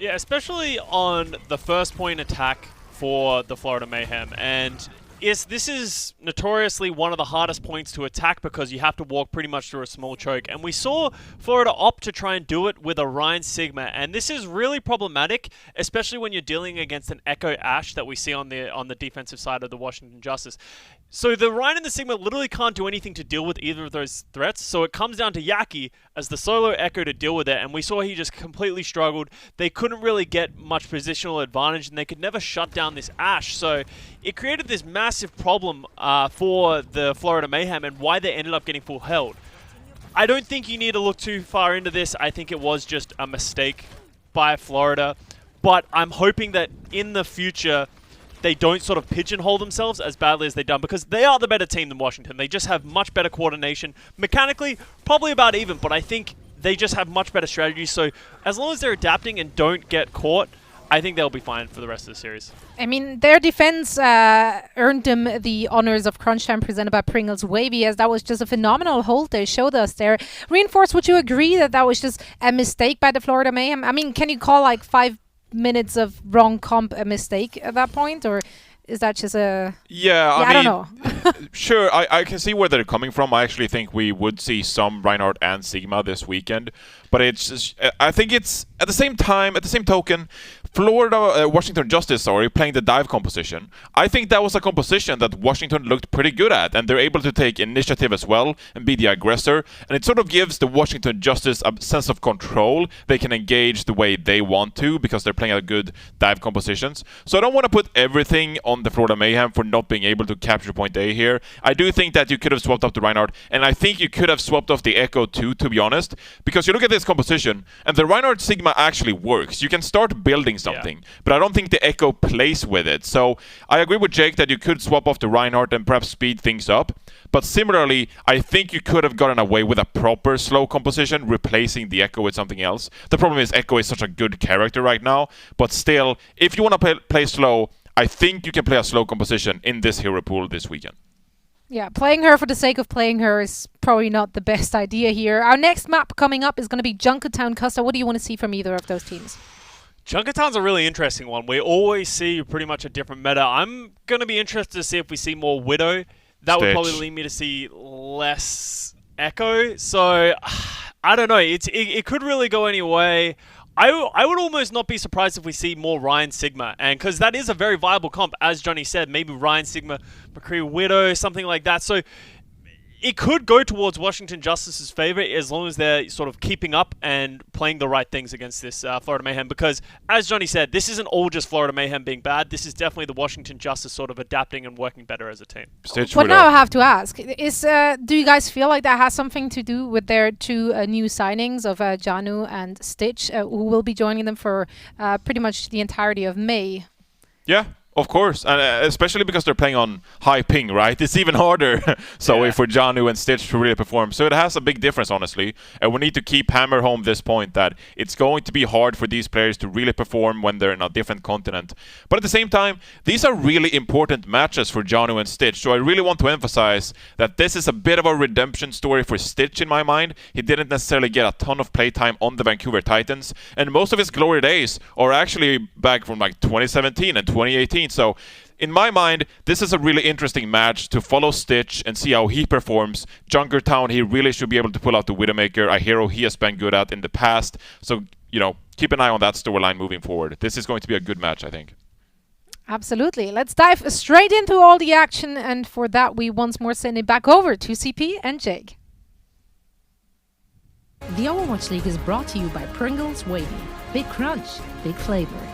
Yeah, especially on the first point attack for the Florida Mayhem. And this is notoriously one of the hardest points to attack because you have to walk pretty much through a small choke. And we saw Florida opt to try and do it with a Ryan Sigma. And this is really problematic, especially when you're dealing against an Echo Ash that we see on the defensive side of the Washington Justice. So the Ryan and the Sigma literally can't do anything to deal with either of those threats. So it comes down to Yaki as the solo Echo to deal with it. And we saw he just completely struggled. They couldn't really get much positional advantage, and they could never shut down this Ash. So it created this massive problem for the Florida Mayhem and why they ended up getting full held. I don't think you need to look too far into this. I think it was just a mistake by Florida. But I'm hoping that in the future they don't sort of pigeonhole themselves as badly as they've done, because they are the better team than Washington. They just have much better coordination. Mechanically, probably about even, but I think they just have much better strategies. So as long as they're adapting and don't get caught, I think they'll be fine for the rest of the series. I mean, their defense earned them the honors of Crunch Time presented by Pringles Wavy, as that was just a phenomenal hold they showed us there. Reinforce, would you agree that that was just a mistake by the Florida Mayhem? I mean, can you call like 5 minutes of wrong comp a mistake at that point, or is that just a... Yeah, I don't know. Sure, I can see where they're coming from. I actually think we would see some Reinhardt and Sigma this weekend. But it's just, I think it's, at the same token, Washington Justice, playing the dive composition. I think that was a composition that Washington looked pretty good at, and they're able to take initiative as well and be the aggressor. And it sort of gives the Washington Justice a sense of control. They can engage the way they want to because they're playing a good dive compositions. So I don't want to put everything on the Florida Mayhem for not being able to capture point A here. I do think that you could have swapped off the Reinhardt, and I think you could have swapped off the Echo too, to be honest, because you look at this composition, and the Reinhardt Sigma actually works. You can start building something, but I don't think the Echo plays with it. So I agree with Jake that you could swap off the Reinhardt and perhaps speed things up, but similarly, I think you could have gotten away with a proper slow composition, replacing the Echo with something else. The problem is Echo is such a good character right now, but still, if you want to play slow, I think you can play a slow composition in this hero pool this weekend. Yeah, playing her for the sake of playing her is probably not the best idea here. Our next map coming up is going to be Junkertown. Costa, what do you want to see from either of those teams? Junkertown's a really interesting one. We always see pretty much a different meta. I'm going to be interested to see if we see more Widow. That would probably lead me to see less Echo. So, I don't know. It could really go any way. I would almost not be surprised if we see more Ryan Sigma, and because that is a very viable comp, as Johnny said, maybe Ryan Sigma, McCree Widow, something like that. So it could go towards Washington Justice's favor as long as they're sort of keeping up and playing the right things against this Florida Mayhem. Because, as Johnny said, this isn't all just Florida Mayhem being bad. This is definitely the Washington Justice sort of adapting and working better as a team. But now I have to ask, do you guys feel like that has something to do with their two new signings of Janu and Stitch, who will be joining them for pretty much the entirety of May? Yeah. Of course, and especially because they're playing on high ping, right? It's even harder. So for Janu and Stitch to really perform. So it has a big difference, honestly. And we need to keep hammer home this point that it's going to be hard for these players to really perform when they're in a different continent. But at the same time, these are really important matches for Janu and Stitch. So I really want to emphasize that this is a bit of a redemption story for Stitch in my mind. He didn't necessarily get a ton of playtime on the Vancouver Titans. And most of his glory days are actually back from like 2017 and 2018. So in my mind, this is a really interesting match to follow Stitch and see how he performs. Junkertown, he really should be able to pull out the Widowmaker, a hero he has been good at in the past. So, you know, keep an eye on that storyline moving forward. This is going to be a good match, I think. Absolutely. Let's dive straight into all the action, and for that we once more send it back over to CP and Jake. The Overwatch League is brought to you by Pringles Wavy. Big crunch, big flavor.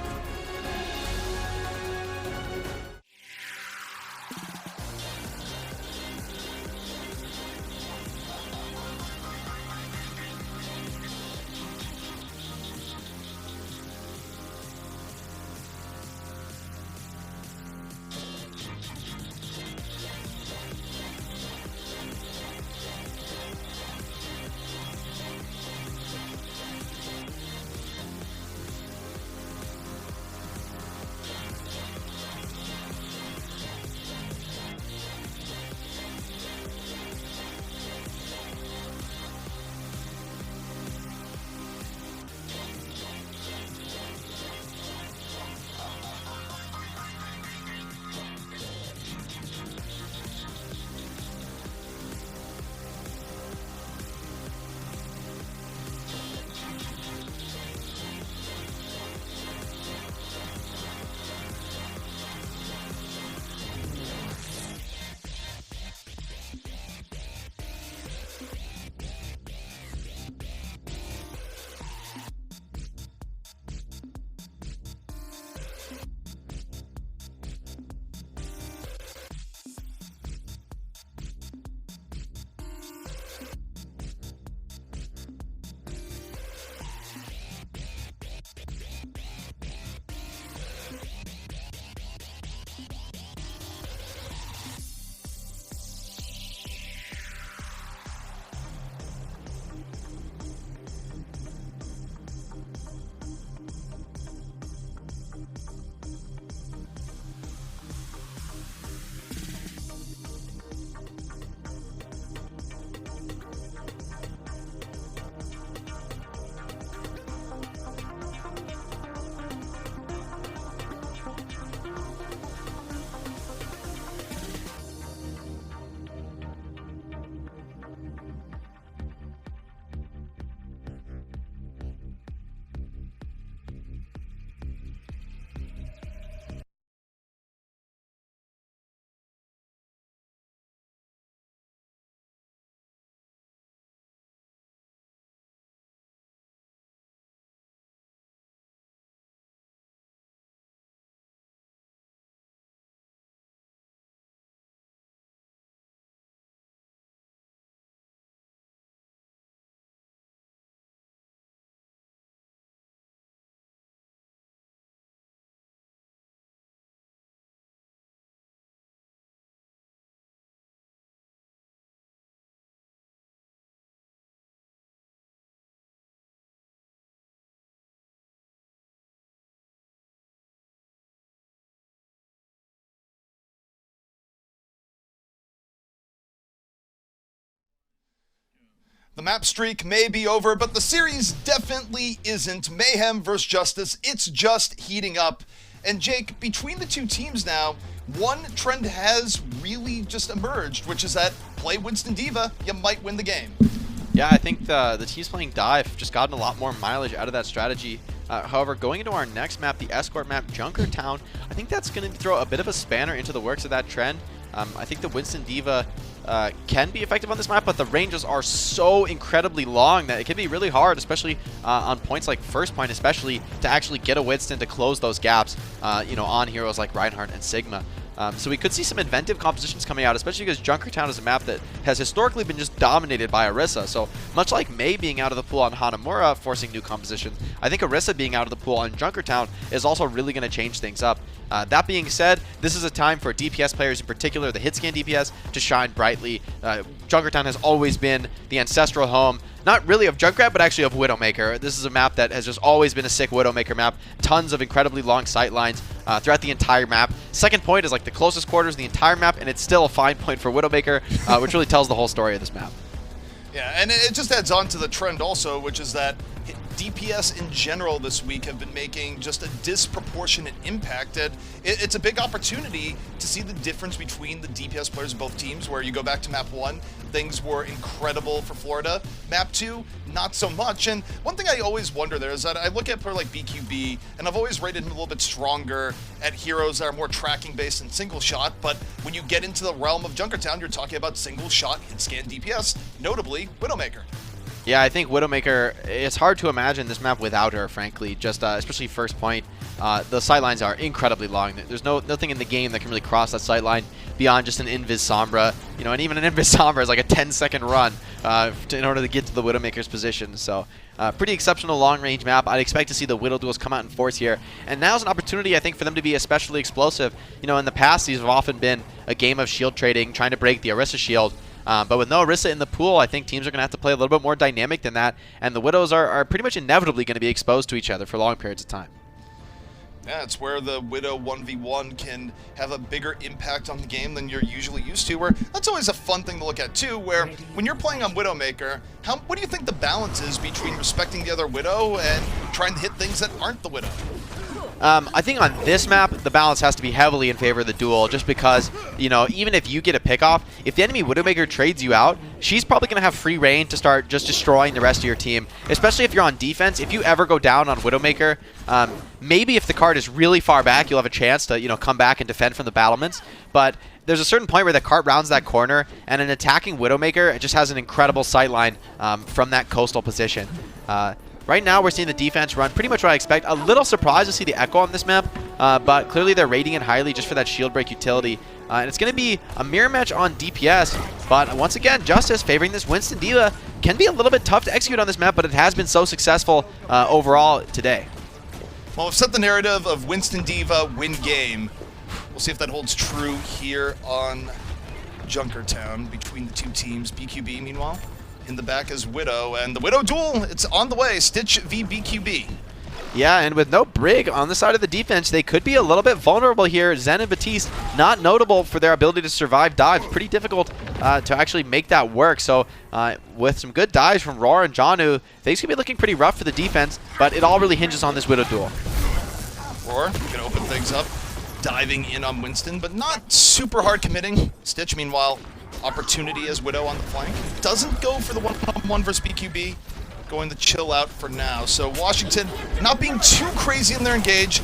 The map streak may be over, but the series definitely isn't. Mayhem versus Justice, it's just heating up. And Jake, between the two teams now, one trend has really just emerged, which is that play Winston D.Va, you might win the game. Yeah, I think the teams playing Dive have just gotten a lot more mileage out of that strategy. However, going into our next map, the escort map, Junkertown, I think that's going to throw a bit of a spanner into the works of that trend. I think the Winston D.Va can be effective on this map, but the ranges are so incredibly long that it can be really hard, especially on points like first point, especially to actually get a Winston to close those gaps, you know, on heroes like Reinhardt and Sigma. So we could see some inventive compositions coming out, especially because Junkertown is a map that has historically been just dominated by Orisa. So much like May being out of the pool on Hanamura, forcing new compositions, I think Orisa being out of the pool on Junkertown is also really going to change things up. That being said, this is a time for DPS players, in particular the hitscan DPS, to shine brightly. Junkertown has always been the ancestral home, not really of Junkrat, but actually of Widowmaker. This is a map that has just always been a sick Widowmaker map. Tons of incredibly long sight lines throughout the entire map. Second point is like the closest quarters in the entire map, and it's still a fine point for Widowmaker, which really tells the whole story of this map. Yeah, and it just adds on to the trend also, which is that DPS in general this week have been making just a disproportionate impact. And it's a big opportunity to see the difference between the DPS players of both teams, where you go back to map 1, things were incredible for Florida. Map 2, not so much. And one thing I always wonder there is that I look at a player like BQB, and I've always rated him a little bit stronger at heroes that are more tracking based and single shot, but when you get into the realm of Junkertown, you're talking about single shot hit scan DPS, notably Widowmaker. Yeah, I think Widowmaker, it's hard to imagine this map without her, frankly. Just especially first point, the sight lines are incredibly long. There's nothing in the game that can really cross that sight line beyond just an Invis Sombra. You know, and even an Invis Sombra is like a 10-second run in order to get to the Widowmaker's position. So, pretty exceptional long-range map. I'd expect to see the Widow duels come out in force here. And now's an opportunity, I think, for them to be especially explosive. You know, in the past, these have often been a game of shield trading, trying to break the Orisa shield. But with no Orisa in the pool, I think teams are going to have to play a little bit more dynamic than that, and the Widows are pretty much inevitably going to be exposed to each other for long periods of time. Yeah, it's where the Widow 1v1 can have a bigger impact on the game than you're usually used to, where that's always a fun thing to look at too, where when you're playing on Widowmaker, what do you think the balance is between respecting the other Widow and trying to hit things that aren't the Widow? I think on this map, the balance has to be heavily in favor of the duel, just because, you know, even if you get a pick off, if the enemy Widowmaker trades you out, she's probably going to have free reign to start just destroying the rest of your team, especially if you're on defense. If you ever go down on Widowmaker, maybe if the card is really far back, you'll have a chance to, you know, come back and defend from the battlements, but there's a certain point where the cart rounds that corner, and an attacking Widowmaker just has an incredible sightline from that coastal position. Right now, we're seeing the defense run pretty much what I expect. A little surprised to see the Echo on this map, but clearly they're rating it highly just for that shield break utility. And it's going to be a mirror match on DPS, but once again, Justice favoring this Winston D.Va can be a little bit tough to execute on this map, but it has been so successful overall today. Well, we've set the narrative of Winston D.Va win game. We'll see if that holds true here on Junkertown between the two teams. BQB, meanwhile, in the back is Widow, and the Widow duel, it's on the way. Stitch v BQB. Yeah, and with no Brig on the side of the defense, they could be a little bit vulnerable here. Zen and Batiste, not notable for their ability to survive dives. Pretty difficult to actually make that work. So with some good dives from Roar and Janu, things could be looking pretty rough for the defense, but it all really hinges on this Widow duel. Roar gonna open things up, diving in on Winston, but not super hard committing. Stitch, meanwhile, opportunity as Widow on the flank. Doesn't go for the one-on-one versus BQB. Going to chill out for now. So Washington not being too crazy in their engage,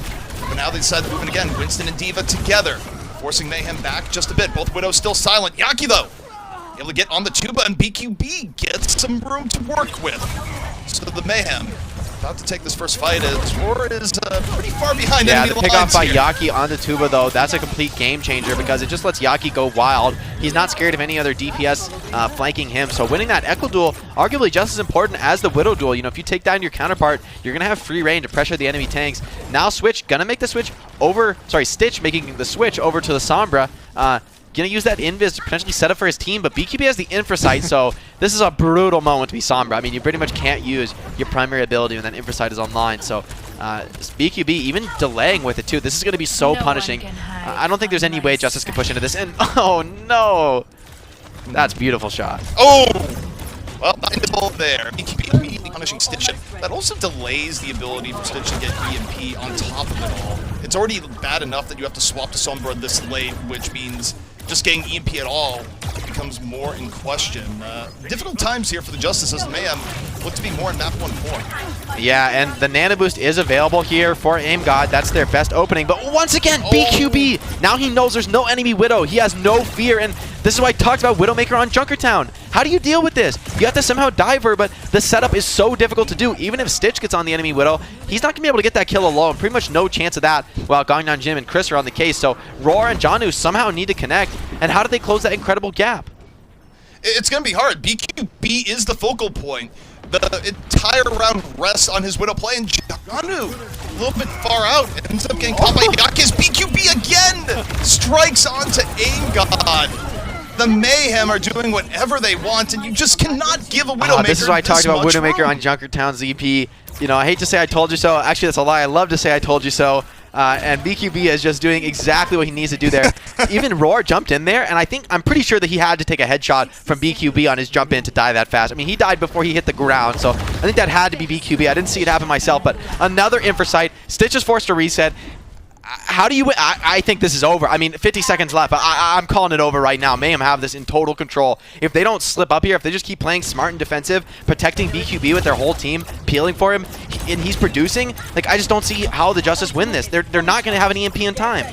but now they decide to move in again. Winston and D.Va together, forcing Mayhem back just a bit. Both Widows still silent. Yaki, though, able to get on the tuba, and BQB gets some room to work with. So the Mayhem about to take this first fight as Roar is pretty far behind. Yeah, the pickoff by here. Yaki on the tuba, though, that's a complete game changer because it just lets Yaki go wild. He's not scared of any other DPS flanking him, so winning that Echo duel, arguably just as important as the Widow duel. You know, if you take down your counterpart, you're going to have free reign to pressure the enemy tanks. Now Switch, gonna make the switch over, Stitch making the switch over to the Sombra. Gonna use that invis to potentially set up for his team, but BQB has the infra sight, so this is a brutal moment to be Sombra. I mean, you pretty much can't use your primary ability when that infra sight is online, so BQB even delaying with it too. This is gonna be so punishing. I don't think there's any way Justice can push into this, and oh no! That's a beautiful shot. Oh! Well, bindable there. BQB immediately punishing Stitch. That also delays the ability for Stitch to get EMP on top of it all. It's already bad enough that you have to swap to Sombra this late, which means just getting EMP at all becomes more in question. Difficult times here for the Justice as the Mayhem look to be more in map 1 form. Yeah, and the Nano Boost is available here for Aim God. That's their best opening. But once again, BQB, now he knows there's no enemy Widow. He has no fear, and this is why I talked about Widowmaker on Junkertown. How do you deal with this? You have to somehow dive her, but the setup is so difficult to do. Even if Stitch gets on the enemy Widow, he's not going to be able to get that kill alone. Pretty much no chance of that while Gangnam Jim and Chris are on the case. So Roar and Janu somehow need to connect. And how do they close that incredible gap? It's going to be hard. BQB is the focal point. The entire round rests on his Widow play, and Janu, a little bit far out, ends up getting caught by Yaki's BQB again! Strikes onto Aim God. The Mayhem are doing whatever they want, and you just cannot give a Widowmaker This is why I talked about Widowmaker room. on Junkertown ZP. You know, I hate to say I told you so. Actually, that's a lie. I love to say I told you so. And BQB is just doing exactly what he needs to do there. Even Roar jumped in there, and I'm pretty sure that he had to take a headshot from BQB on his jump in to die that fast. I mean, he died before he hit the ground, so I think that had to be BQB. I didn't see it happen myself, but another Infrasight. Stitch is forced to reset. How do you win? I think this is over. I mean, 50 seconds left. I'm calling it over right now. Mayhem have this in total control. If they don't slip up here, if they just keep playing smart and defensive, protecting BQB with their whole team, peeling for him, and he's producing, like, I just don't see how the Justice win this. They're not going to have an EMP in time.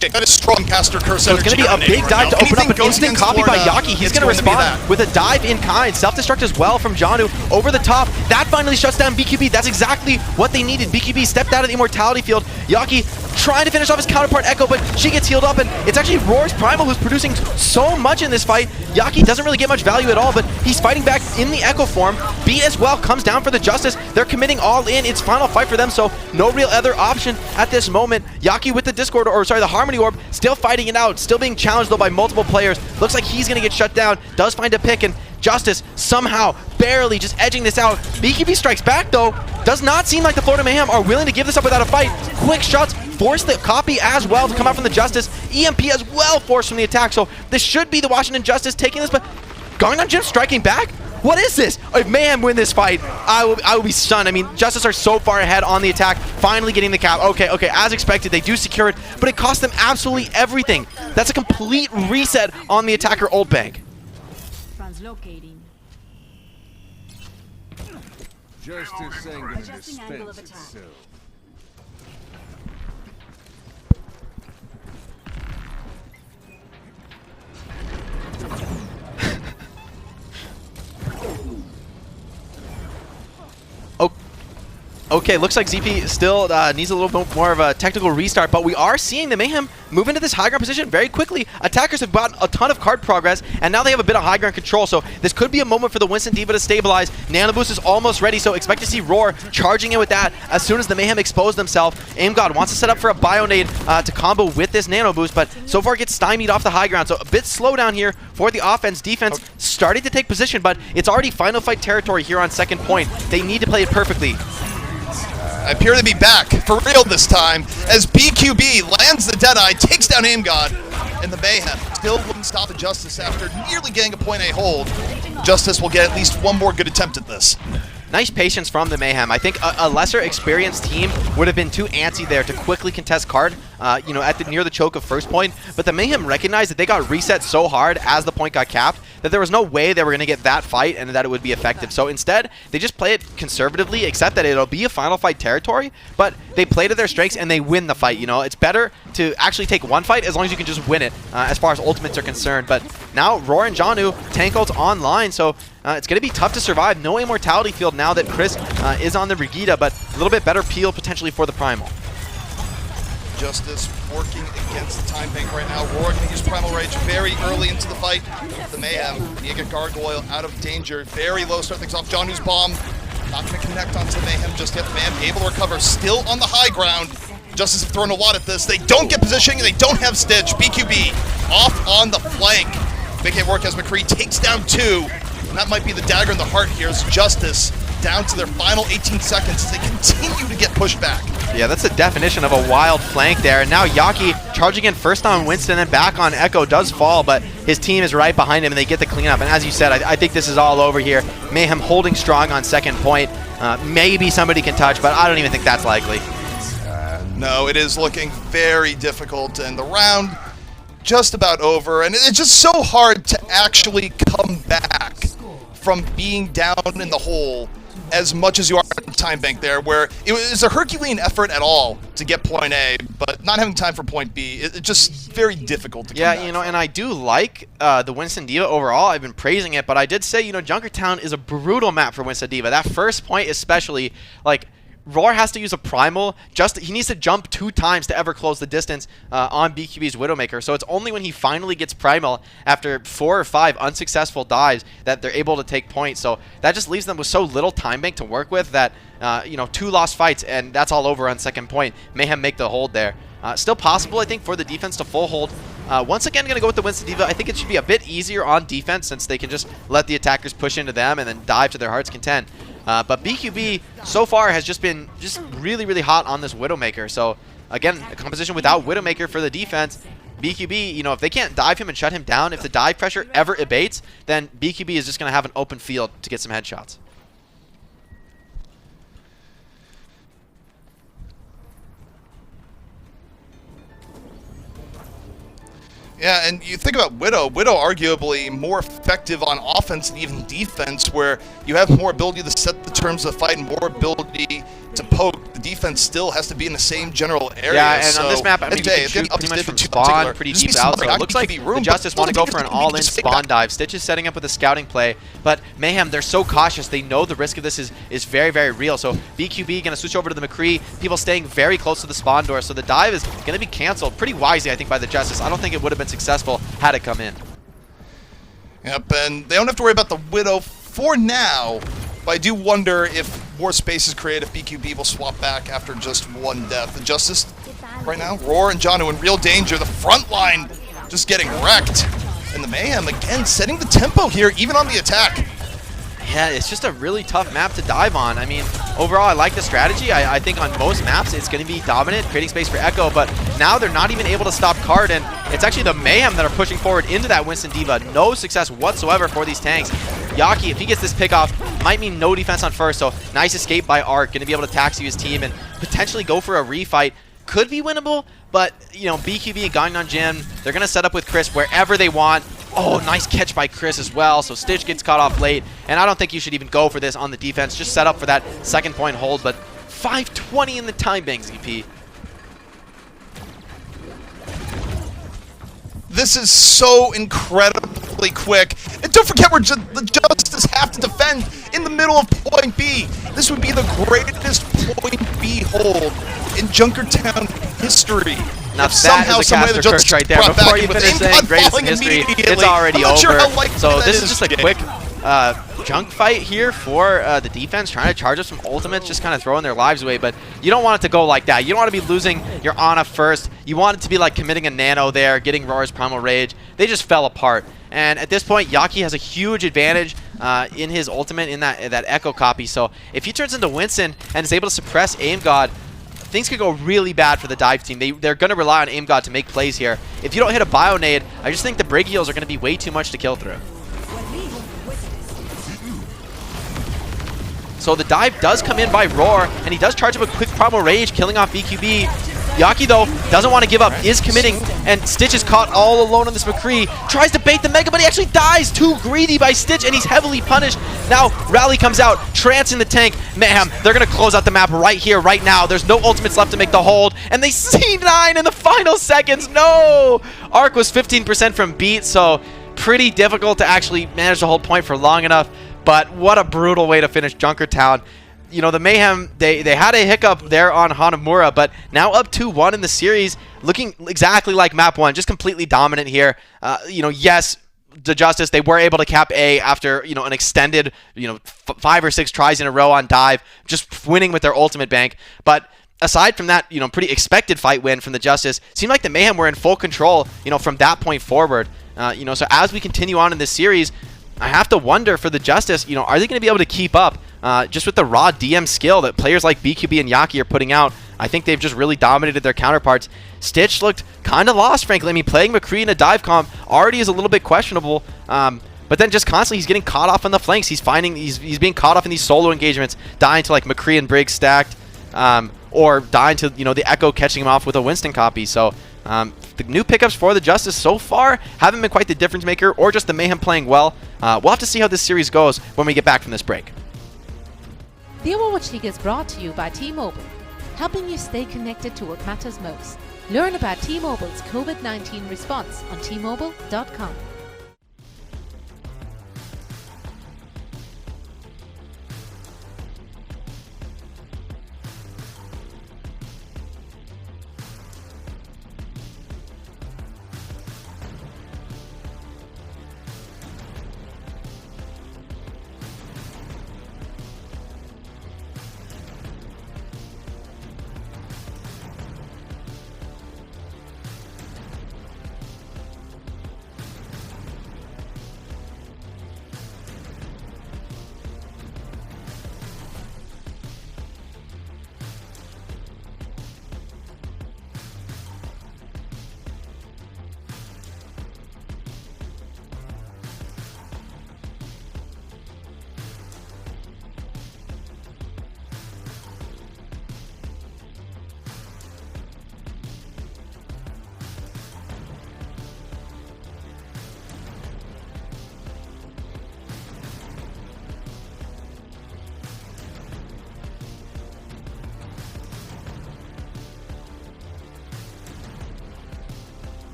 Got a strong caster curse. So it's going to be a big dive to open up an instant copy by Yaki. He's going to respond with a dive in kind. Self-destruct as well from Janu over the top. That finally shuts down BQB. That's exactly what they needed. BQB stepped out of the immortality field. Yaki trying to finish off his counterpart Echo, but she gets healed up, and it's actually Roar's Primal who's producing so much in this fight. Yaki doesn't really get much value at all, but he's fighting back in the Echo form. B as well comes down for the Justice. They're committing all in. It's final fight for them, so no real other option at this moment. Yaki with the Discord, or sorry, the Harmony Orb, still fighting it out, still being challenged though by multiple players. Looks like he's gonna get shut down, does find a pick, and Justice somehow barely just edging this out. BQB strikes back though. Does not seem like the Florida Mayhem are willing to give this up without a fight. Quick shots force the copy as well to come out from the Justice. EMP as well forced from the attack, so this should be the Washington Justice taking this, but Gangnam Jim striking back? What is this? If Mayhem win this fight, I will be stunned. I mean, Justice are so far ahead on the attack, finally getting the cap. Okay, as expected, they do secure it, but it cost them absolutely everything. That's a complete reset on the attacker ult bank. Translocating. Justice ain't gonna dispense itself. Okay, looks like ZP still needs a little bit more of a technical restart, but we are seeing the Mayhem move into this high ground position very quickly. Attackers have gotten a ton of card progress, and now they have a bit of high ground control, so this could be a moment for the Winston D.Va to stabilize. Nano Boost is almost ready, so expect to see Roar charging in with that as soon as the Mayhem expose themselves. Aim God wants to set up for a Bionade to combo with this Nano Boost, but so far gets stymied off the high ground, so a bit slow down here for the offense. Defense starting to take position, but it's already final fight territory here on second point. They need to play it perfectly. I appear to be back, for real this time, as BQB lands the Deadeye, takes down Aim God, and the Mayhem still wouldn't stop the Justice after nearly getting a point A hold. Justice will get at least one more good attempt at this. Nice patience from the Mayhem. I think a lesser experienced team would have been too antsy there to quickly contest card, you know, near the choke of first point. But the Mayhem recognized that they got reset so hard as the point got capped that there was no way they were going to get that fight and that it would be effective. So instead, they just play it conservatively, accept that it'll be a final fight territory, but they play to their strengths and they win the fight. You know, it's better to actually take one fight as long as you can just win it as far as ultimates are concerned. But now Roar and Janu, tank ults online, so it's going to be tough to survive. No immortality field now that Chris is on the Brigida, but a little bit better peel potentially for the Primal. Justice working against the time bank right now. Roar going to use Primal Rage very early into the fight. The Mayhem, Niga Gargoyle out of danger. Very low, start things off. Janu's bomb not going to connect onto the Mayhem just yet. The Mayhem able to recover, still on the high ground. Justice have thrown a lot at this. They don't get positioning, and they don't have Stitch. BQB off on the flank. Big hit work as McCree takes down two. And that might be the dagger in the heart here as Justice down to their final 18 seconds as they continue to get pushed back. Yeah, that's the definition of a wild flank there. And now Yaki charging in first on Winston and back on Echo does fall, but his team is right behind him and they get the cleanup. And as you said, I think this is all over here. Mayhem holding strong on second point. Maybe somebody can touch, but I don't even think that's likely. No, it is looking very difficult, and the round just about over, and it's just so hard to actually come back from being down in the hole as much as you are in time bank there, where it was a Herculean effort at all to get point A, but not having time for point B, it's just very difficult to come back you know, and I do like the Winston D.Va overall. I've been praising it, but I did say, you know, Junkertown is a brutal map for Winston D.Va. That first point especially, like, Roar has to use a primal. He needs to jump 2 times to ever close the distance on BQB's Widowmaker. So it's only when he finally gets primal after 4 or 5 unsuccessful dives that they're able to take points. So that just leaves them with so little time bank to work with that, you know, 2 lost fights and that's all over on second point. Mayhem make the hold there. Still possible, I think, for the defense to full hold. Once again, going to go with the Winston D.Va. I think it should be a bit easier on defense since they can just let the attackers push into them and then dive to their heart's content. But BQB so far has just been really, really hot on this Widowmaker. So again, a composition without Widowmaker for the defense. BQB, you know, if they can't dive him and shut him down, if the dive pressure ever abates, then BQB is just going to have an open field to get some headshots. Yeah, and you think about Widow arguably more effective on offense and even defense, where you have more ability to set the terms of the fight and more ability to poke. The defense still has to be in the same general area. Yeah, and so on this map, I mean, you can shoot pretty much from spawn pretty deep out, so it looks like the Justice want to go for an all-in spawn dive. Stitch is setting up with a scouting play, but Mayhem, they're so cautious. They know the risk of this is very, very real. So BQB going to switch over to the McCree, people staying very close to the spawn door, so the dive is going to be canceled pretty wisely, I think, by the Justice. I don't think it would have been successful had it come in. Yep, and they don't have to worry about the Widow for now, but I do wonder if more space is created if BQB will swap back after just 1 death. The Justice right now, Roar and Janu in real danger. The front line just getting wrecked. And the Mayhem, again, setting the tempo here, even on the attack. Yeah, it's just a really tough map to dive on. I mean, overall, I like the strategy. I think on most maps, it's going to be dominant, creating space for Echo, but now they're not even able to stop Card, and it's actually the Mayhem that are pushing forward into that Winston D.Va. No success whatsoever for these tanks. Yaki, if he gets this pick off, might mean no defense on first, so nice escape by Arc, going to be able to taxi his team and potentially go for a refight. Could be winnable, but, you know, BQB and Gangnam Jin, they're going to set up with Chris wherever they want. Oh, nice catch by Chris as well. So Stitch gets caught off late, and I don't think you should even go for this on the defense. Just set up for that second point hold, but 5:20 in the time bank, ZP. This is so incredibly quick. And don't forget, the Justice have to defend in the middle of point B. This would be the greatest point B hold in Junkertown history. Now that is a caster curse right there. Before you finish saying greatest in history, it's already over. So this is just a quick junk fight here for the defense, trying to charge up some ultimates, just kind of throwing their lives away. But you don't want it to go like that. You don't want to be losing your Ana first. You want it to be like committing a nano there, getting Roar's Primal Rage. They just fell apart. And at this point, Yaki has a huge advantage in his ultimate in that Echo copy. So if he turns into Winston and is able to suppress Aim God, things could go really bad for the dive team. They're going to rely on Aim God to make plays here. If you don't hit a Bio Nade, I just think the Brig heals are going to be way too much to kill through. So the dive does come in by Roar, and he does charge up a quick Primal Rage, killing off BQB. Yaki, though, doesn't want to give up, is committing, and Stitch is caught all alone on this McCree. Tries to bait the Mega, but he actually dies. Too greedy by Stitch, and he's heavily punished. Now, Rally comes out, trancing the tank. Mayhem, they're going to close out the map right here, right now. There's no ultimates left to make the hold, and they C9 in the final seconds. No! Arc was 15% from beat, so pretty difficult to actually manage to hold point for long enough. But what a brutal way to finish Junkertown. You know, the Mayhem, they had a hiccup there on Hanamura, but now up 2-1 in the series, looking exactly like map 1, just completely dominant here. You know, yes, the Justice, they were able to cap A after, you know, an extended, you know, 5 or 6 tries in a row on dive, just winning with their ultimate bank. But aside from that, you know, pretty expected fight win from the Justice, seemed like the Mayhem were in full control, you know, from that point forward. You know, so as we continue on in this series, I have to wonder for the Justice, you know, are they going to be able to keep up just with the raw DM skill that players like BQB and Yaki are putting out? I think they've just really dominated their counterparts. Stitch looked kind of lost, frankly. I mean, playing McCree in a dive comp already is a little bit questionable. But then just constantly he's getting caught off on the flanks. He's being caught off in these solo engagements, dying to like McCree and Briggs stacked, or dying to, you know, the Echo catching him off with a Winston copy. So the new pickups for the Justice so far haven't been quite the difference maker, or just the Mayhem playing well. We'll have to see how this series goes when we get back from this break. The Overwatch League is brought to you by T-Mobile, helping you stay connected to what matters most. Learn about T-Mobile's COVID-19 response on T-Mobile.com.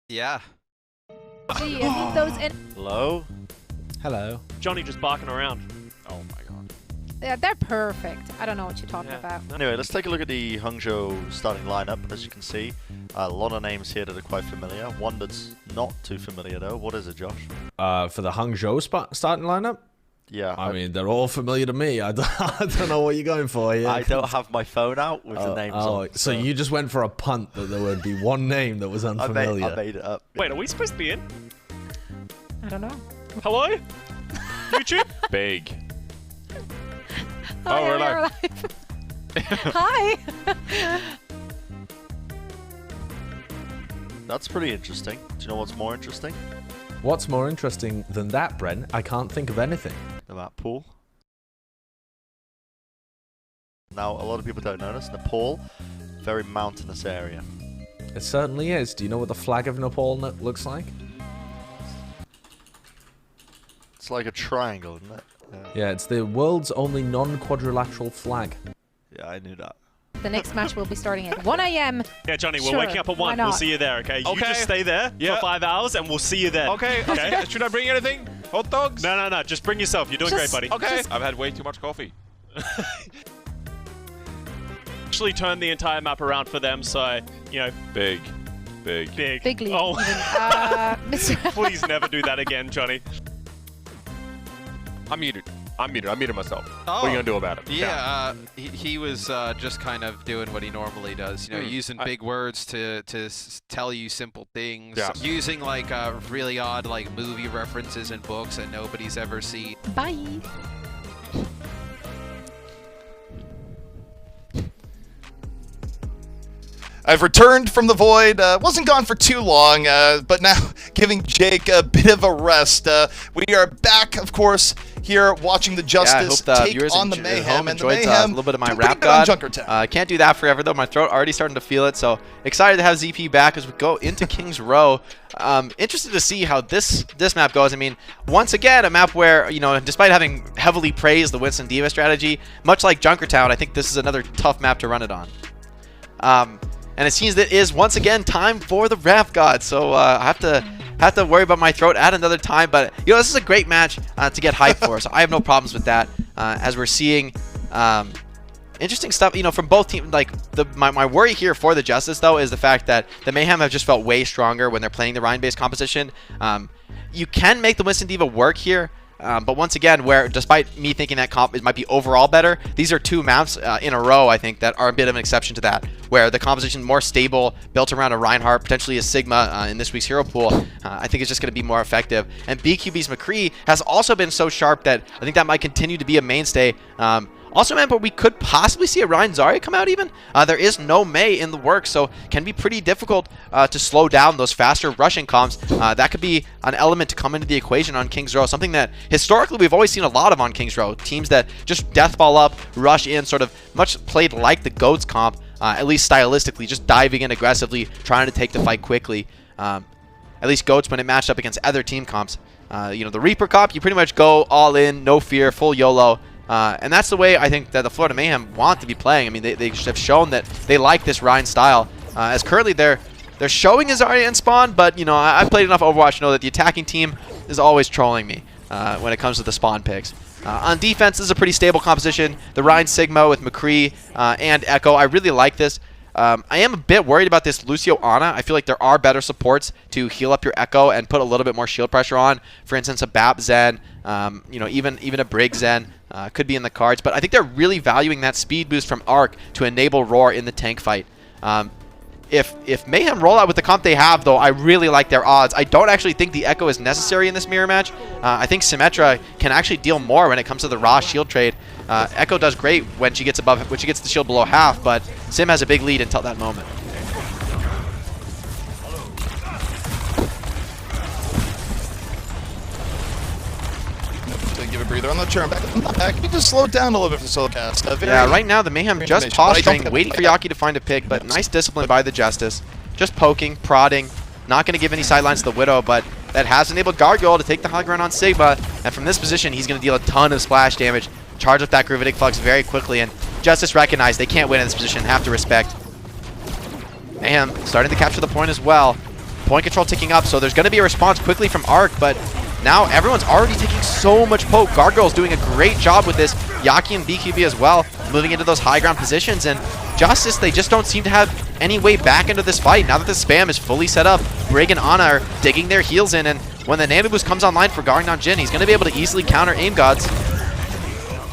Yeah. Gee, I need those in. Hello? Hello. Johnny just barking around. Oh my god. Yeah, they're perfect. I don't know what you're talking about. Anyway, let's take a look at the Hangzhou starting lineup. As you can see, a lot of names here that are quite familiar. One that's not too familiar though. What is it, Josh? For the Hangzhou starting lineup? Yeah. I mean, they're all familiar to me. I don't know what you're going for here. I don't have my phone out with the names on. So you just went for a punt that there would be one name that was unfamiliar. I made it up. Wait, are we supposed to be in? I don't know. Hello? YouTube? Big. Hi, we're you're live. Hi. That's pretty interesting. Do you know what's more interesting? What's more interesting than that, Brent? I can't think of anything. The map pool. Now, a lot of people don't notice. Nepal, very mountainous area. It certainly is. Do you know what the flag of Nepal looks like? It's like a triangle, isn't it? Yeah, it's the world's only non-quadrilateral flag. Yeah, I knew that. The next match will be starting at 1 a.m. Yeah, Johnny, we're Sure, waking up at why 1. We'll not? see you there, okay? You Okay. just stay there for 5 hours and we'll see you then. Okay. Should I bring anything? Hot dogs? No. Just bring yourself. You're doing great, buddy. Okay. I've had way too much coffee. Actually turn the entire map around for them, so, you know, Big. big. Big lead. Oh, Mr. please never do that again, Johnny. I'm muted. I muted myself. What are you gonna do about it? Yeah, he was just kind of doing what he normally does. You know, using big words to tell you simple things. Yeah. Using like really odd like movie references in books that nobody's ever seen. Bye. I've returned from the void. Wasn't gone for too long, but now giving Jake a bit of a rest. We are back, of course, here watching the Justice yeah, I hope the take viewers on the at Mayhem. home And the enjoyed a Mayhem little bit of my doing pretty rap good on god. Junkertown. Can't do that forever though. My throat already starting to feel it. So excited to have ZP back as we go into King's Row. Interested to see how this map goes. I mean, once again, a map where, you know, despite having heavily praised the Winston D.Va strategy, much like Junkertown, I think this is another tough map to run it on. And it seems that it is once again time for the Ramp God. So I have to worry about my throat at another time. But this is a great match to get hyped for. So I have no problems with that. As we're seeing interesting stuff, from both teams. Like my worry here for the Justice though is the fact that the Mayhem have just felt way stronger when they're playing the Rhine-based composition. You can make the Winston D.Va work here. But once again, where despite me thinking that comp might be overall better, these are two maps in a row, I think, that are a bit of an exception to that, where the composition more stable, built around a Reinhardt, potentially a Sigma in this week's hero pool, I think is just going to be more effective. And BQB's McCree has also been so sharp that I think that might continue to be a mainstay. Also, man, but we could possibly see a Ryan Zarya come out even. There is no Mei in the works, so can be pretty difficult to slow down those faster rushing comps. That could be an element to come into the equation on King's Row, something that historically we've always seen a lot of on King's Row. Teams that just deathball up, rush in, sort of much played like the GOATS comp, at least stylistically, just diving in aggressively, trying to take the fight quickly. At least GOATS when it matched up against other team comps. The Reaper comp, you pretty much go all in, no fear, full YOLO. And that's the way I think that the Florida Mayhem want to be playing. I mean, they have shown that they like this Rhine style. As currently they're showing as Zarya and Spawn, but I've played enough Overwatch to know that the attacking team is always trolling me when it comes to the Spawn picks. On defense, this is a pretty stable composition. The Rhine Sigma with McCree and Echo, I really like this. I am a bit worried about this Lucio Ana. I feel like there are better supports to heal up your Echo and put a little bit more shield pressure on. For instance, a Bap Zen, even a Brig Zen could be in the cards. But I think they're really valuing that speed boost from Arc to enable Roar in the tank fight. If Mayhem roll out with the comp they have, though, I really like their odds. I don't actually think the Echo is necessary in this mirror match. I think Symmetra can actually deal more when it comes to the raw shield trade. Echo does great when she gets the shield below half, but Sim has a big lead until that moment. Give a breather. I'm not sure. I'm back. Can you just slow it down a little bit for solo cast? Yeah, right now the Mayhem just posturing, waiting for Yaki to find a pick, but nice discipline by the Justice. Just poking, prodding, not going to give any sidelines to the Widow, but that has enabled Gargoyle to take the high ground on Sigma, and from this position he's going to deal a ton of splash damage, charge up that Gravitic Flux very quickly, and Justice recognized they can't win in this position, have to respect. Mayhem starting to capture the point as well. Point control ticking up, so there's going to be a response quickly from Arc, but now everyone's already taking so much poke. Gargoyle's doing a great job with this. Yaki and BQB as well, moving into those high ground positions. And Justice, they just don't seem to have any way back into this fight. Now that the spam is fully set up, Brig and Ana are digging their heels in. And when the Nano Boost comes online for Gargnon Jin, he's going to be able to easily counter Aim Gods.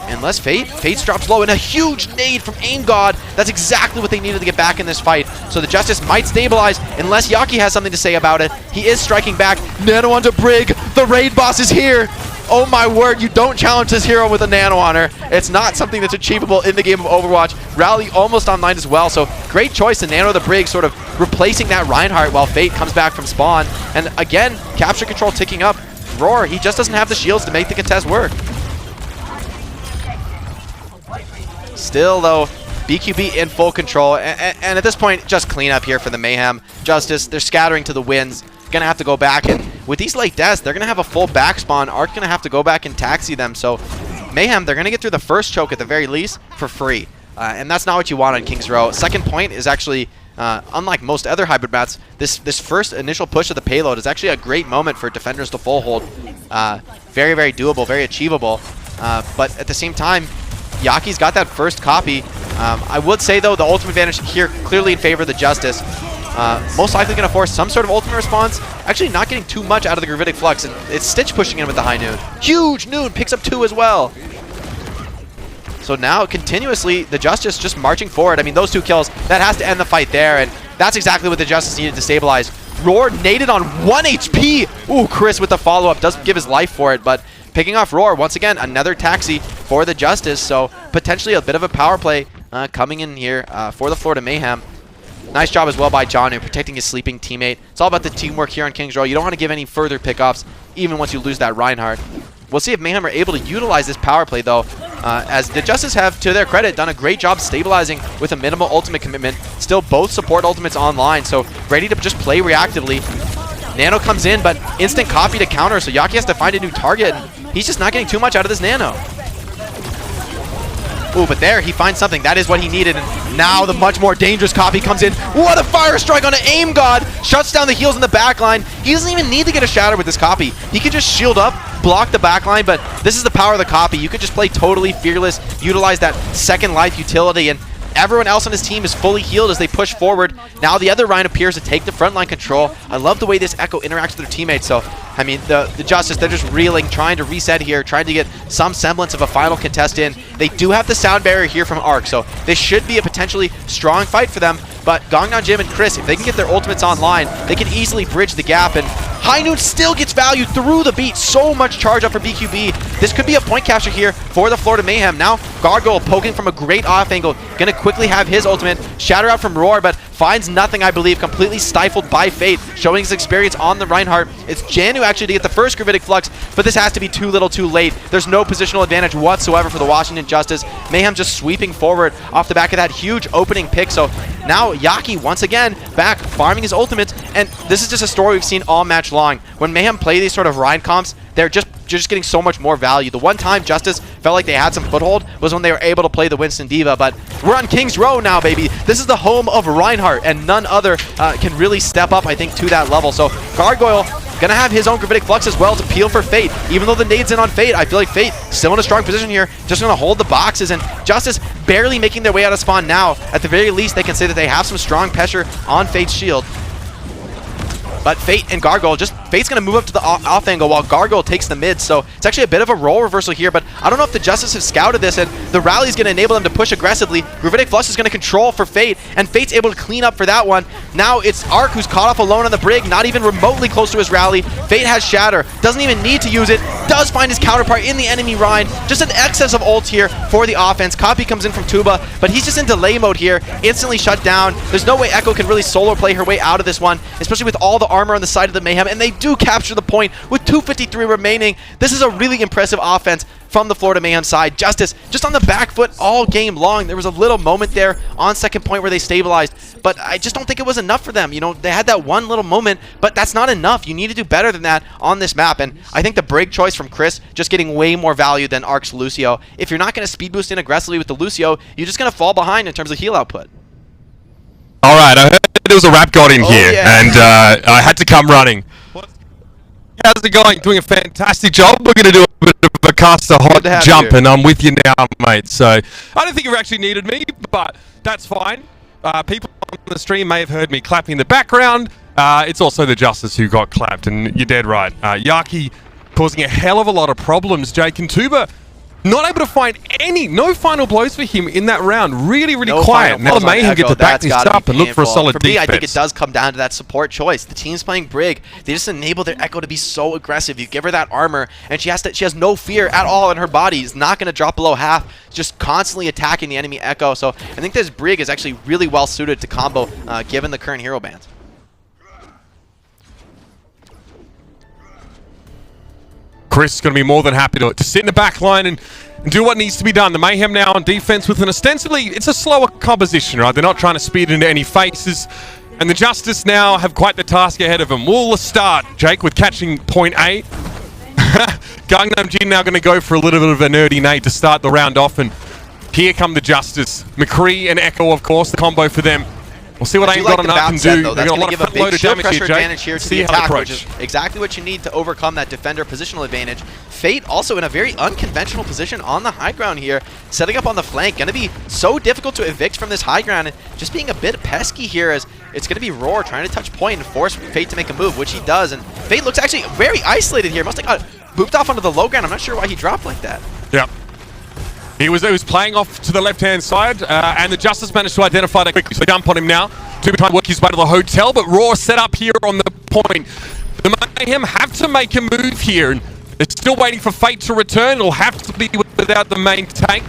Unless Fates drops low, and a huge nade from Aim God. That's exactly what they needed to get back in this fight. So the Justice might stabilize unless Yaki has something to say about it. He is striking back. Nano onto Brig. The raid boss is here. Oh my word, you don't challenge this hero with a Nano on her. It's not something that's achievable in the game of Overwatch. Rally almost online as well, so great choice to Nano the Brig, sort of replacing that Reinhardt while Fate comes back from spawn. And again, capture control ticking up. Roar, he just doesn't have the shields to make the contest work. Still, though, BQB in full control, and at this point, just clean up here for the Mayhem. Justice, they're scattering to the winds. Gonna have to go back, and with these late deaths, they're gonna have a full back spawn. Arc's gonna have to go back and taxi them, so Mayhem, they're gonna get through the first choke at the very least for free. And that's not what you want on King's Row. Second point is actually, unlike most other hybrid mats, this first initial push of the payload is actually a great moment for defenders to full hold. Very, very doable, very achievable. But at the same time, Yaki's got that first copy. I would say, though, the ultimate advantage here clearly in favor of the Justice. Most likely going to force some sort of ultimate response. Actually not getting too much out of the Gravitic Flux, and it's Stitch pushing in with the high Noon. Huge Noon, picks up 2 as well. So now, continuously, the Justice just marching forward. I mean, those 2 kills, that has to end the fight there, and that's exactly what the Justice needed to stabilize. Roar naded on 1 HP. Ooh, Chris with the follow-up, doesn't give his life for it, but picking off Roar, once again, another taxi for the Justice, so potentially a bit of a power play coming in here for the Florida Mayhem. Nice job as well by Janu, protecting his sleeping teammate. It's all about the teamwork here on King's Row. You don't want to give any further pickoffs, even once you lose that Reinhardt. We'll see if Mayhem are able to utilize this power play, though, as the Justice have, to their credit, done a great job stabilizing with a minimal ultimate commitment. Still both support ultimates online, so ready to just play reactively. Nano comes in, but instant copy to counter, so Yaki has to find a new target, and he's just not getting too much out of this Nano. Ooh, but there he finds something. That is what he needed. And now the much more dangerous copy comes in. What a fire strike on an aim god. Shuts down the heals in the back line. He doesn't even need to get a shatter with this copy. He can just shield up, block the back line, but this is the power of the copy. You could just play totally fearless, utilize that second life utility, and everyone else on his team is fully healed as they push forward. Now the other Rhine appears to take the frontline control. I love the way this Echo interacts with their teammates. So, I mean, the Justice, they're just reeling, trying to reset here, trying to get some semblance of a final contest in. They do have the sound barrier here from Arc, so this should be a potentially strong fight for them. But Gangnam Jim and Chris, if they can get their ultimates online, they can easily bridge the gap. And High Noon still gets value through the beat. So much charge up for BQB. This could be a point capture here for the Florida Mayhem. Now, Gargoyle poking from a great off angle. Gonna quickly have his ultimate. Shatter out from Roar, but finds nothing, I believe. Completely stifled by Fate, showing his experience on the Reinhardt. It's Janu actually to get the first Gravitic Flux, but this has to be too little too late. There's no positional advantage whatsoever for the Washington Justice. Mayhem just sweeping forward off the back of that huge opening pick. So now Yaki once again back farming his ultimate, and this is just a story we've seen all match long. When Mayhem play these sort of Rhine comps, they're just getting so much more value. The one time Justice felt like they had some foothold was when they were able to play the Winston D.Va, but we're on King's Row now, baby. This is the home of Reinhardt, and none other can really step up, I think, to that level. So Gargoyle gonna have his own Gravitic Flux as well to peel for Fate. Even though the nade's in on Fate, I feel like Fate still in a strong position here, just gonna hold the boxes, and Justice barely making their way out of spawn now. At the very least, they can say that they have some strong pressure on Fate's shield. But Fate and Gargoyle, Fate's going to move up to the off angle while Gargoyle takes the mid. So it's actually a bit of a role reversal here, but I don't know if the Justice have scouted this, and the rally is going to enable them to push aggressively. Gravitic Flux is going to control for Fate, and Fate's able to clean up for that one. Now it's Arc who's caught off alone on the Brig, not even remotely close to his rally. Fate has Shatter, doesn't even need to use it, does find his counterpart in the enemy Rhine. Just an excess of ults here for the offense. Copy comes in from Tuba, but he's just in delay mode here, instantly shut down. There's no way Echo can really solo play her way out of this one, especially with all the armor on the side of the Mayhem, and they do capture the point with 2:53 remaining. This is a really impressive offense from the Florida Mayhem side. Justice just on the back foot all game long. There was a little moment there on second point where they stabilized, but I just don't think it was enough for them. You know, they had that one little moment, but that's not enough. You need to do better than that on this map, and I think the Brig choice from Chris just getting way more value than Arc's Lucio. If you're not going to speed boost in aggressively with the Lucio, you're just going to fall behind in terms of heal output. All right, I heard there was a rap god in here, yeah. and I had to come running. How's it going? Doing a fantastic job. We're going to do a bit of a caster hot jump, and I'm with you now, mate. So I don't think you've actually needed me, but that's fine. People on the stream may have heard me clapping in the background. It's also the Justice who got clapped, and you're dead right. Yaki causing a hell of a lot of problems. Jake and Tuba not able to find no final blows for him in that round. Really quiet. Now the Mayhem get to back this up and look for a solid defense. For me, I think it does come down to that support choice. The team's playing Brig. They just enable their Echo to be so aggressive. You give her that armor, and she has no fear at all in her body. It's not going to drop below half. Just constantly attacking the enemy Echo. So I think this Brig is actually really well suited to combo, given the current hero bans. Chris is going to be more than happy to sit in the back line and do what needs to be done. The Mayhem now on defense with an ostensibly, it's a slower composition, right? They're not trying to speed into any faces. And the Justice now have quite the task ahead of them. Will start, Jake, with catching point A. Gangnam Jin now going to go for a little bit of a nerdy nade to start the round off. And here come the Justice. McCree and Echo, of course, the combo for them. We'll see what Aim got on up can do. They've got a lot of front load of damage here, Jake. To the attack, which is exactly what you need to overcome that defender positional advantage. Fate also in a very unconventional position on the high ground here, setting up on the flank. Going to be so difficult to evict from this high ground, and just being a bit pesky here as it's going to be Roar trying to touch point and force Fate to make a move, which he does. And Fate looks actually very isolated here. Must have got booped off onto the low ground. I'm not sure why he dropped like that. Yep. He was playing off to the left-hand side, and the Justice managed to identify that quickly. So they dump on him now. Tuba trying to work his way to the hotel, but Raw set up here on the point. The Mayhem have to make a move here, and they're still waiting for Fate to return. It'll have to be without the main tank.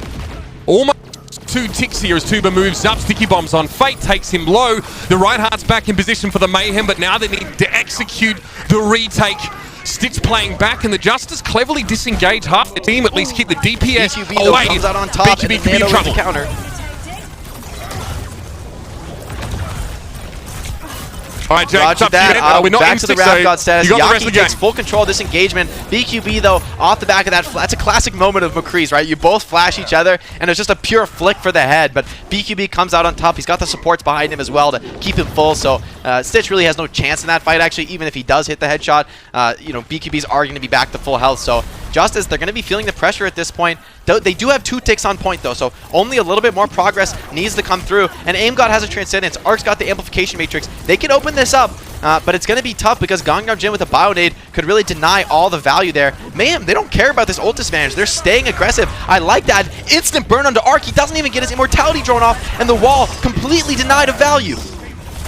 Almost 2 ticks here as Tuba moves up. Sticky Bombs on Fate, takes him low. The Reinhardt's back in position for the Mayhem, but now they need to execute the retake. Stitch playing back, and the Justice cleverly disengage half the team, at least keep the DPS away. Comes out on top, BQB could be in trouble. Counter. All right, Jake, it's Roger up to you, that. man. We're not Back in to the 6, so Wrath God status. you got the rest Yaki of the takes game. full control of this engagement. BQB, though, off the back of that, that's a classic moment of McCree's, right? You both flash each other, and it's just a pure flick for the head, but BQB comes out on top. He's got the supports behind him as well to keep him full, so Stitch really has no chance in that fight, actually. Even if he does hit the headshot, BQBs are going to be back to full health, so Justice, they're going to be feeling the pressure at this point. They do have 2 ticks on point, though, so only a little bit more progress needs to come through. And AimGod has a Transcendence. Ark's got the Amplification Matrix. They can open this up, but it's going to be tough because Gangnam Jin with a Bionade could really deny all the value there. Mayhem, they don't care about this ult disadvantage. They're staying aggressive. I like that. Instant burn onto Ark. He doesn't even get his Immortality drone off, and the wall completely denied of value.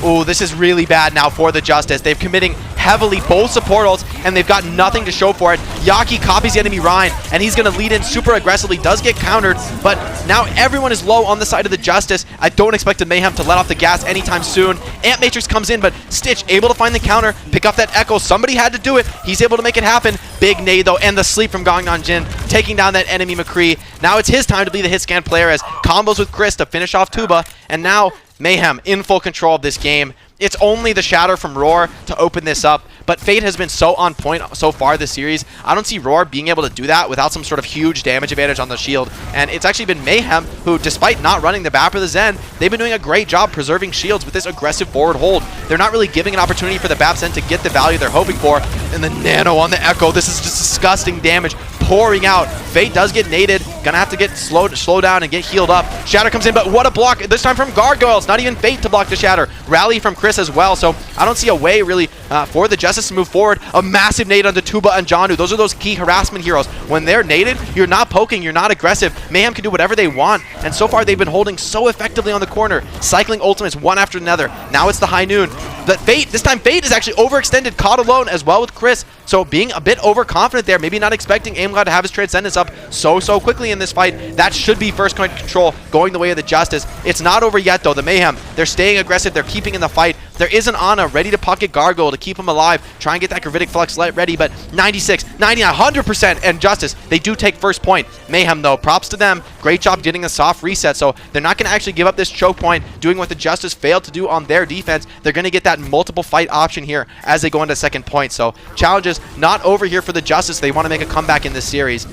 Oh, this is really bad now for the Justice. They're committing heavily both support ults, and they've got nothing to show for it. Yaki copies the enemy Ryan, and he's going to lead in super aggressively. Does get countered, but now everyone is low on the side of the Justice. I don't expect the Mayhem to let off the gas anytime soon. Amp Matrix comes in, but Stitch able to find the counter, pick up that Echo. Somebody had to do it. He's able to make it happen. Big nade, though, and the sleep from Gangnam Jin, taking down that enemy McCree. Now it's his time to be the hit scan player as combos with Chris to finish off Tuba, and now Mayhem in full control of this game. It's only the Shatter from Roar to open this up, but Fate has been so on point so far this series. I don't see Roar being able to do that without some sort of huge damage advantage on the shield, and it's actually been Mayhem who, despite not running the BAP or the Zen, they've been doing a great job preserving shields with this aggressive forward hold. They're not really giving an opportunity for the BAP Zen to get the value they're hoping for, and the Nano on the Echo. This is just disgusting damage pouring out. Fate does get naded, gonna have to get slow down and get healed up. Shatter comes in, but what a block, this time from Gargoyles. Not even Fate to block the Shatter. Rally from Chris as well, so I don't see a way really for the Justice to move forward. A massive nade onto Tuba and Janu. Those are those key harassment heroes. When they're naded, you're not poking, you're not aggressive. Mayhem can do whatever they want, and so far they've been holding so effectively on the corner, cycling ultimates one after another. Now it's the High Noon. But Fate, this time Fate is actually overextended, caught alone as well with Chris, so being a bit overconfident there, maybe not expecting AimGod to have his Transcendence up so quickly in this fight. That should be first control going the way of the Justice. It's not over yet, though. The Mayhem, they're staying aggressive, they're keeping in the fight. There is an Ana ready to pocket Gargoyle to keep him alive, try and get that Gravitic Flux ready, but 96, 99, 100%, and Justice, they do take first point. Mayhem, though, props to them. Great job getting a soft reset, so they're not going to actually give up this choke point, doing what the Justice failed to do on their defense. They're going to get that multiple fight option here as they go into second point, so challenges not over here for the Justice. They want to make a comeback in this series.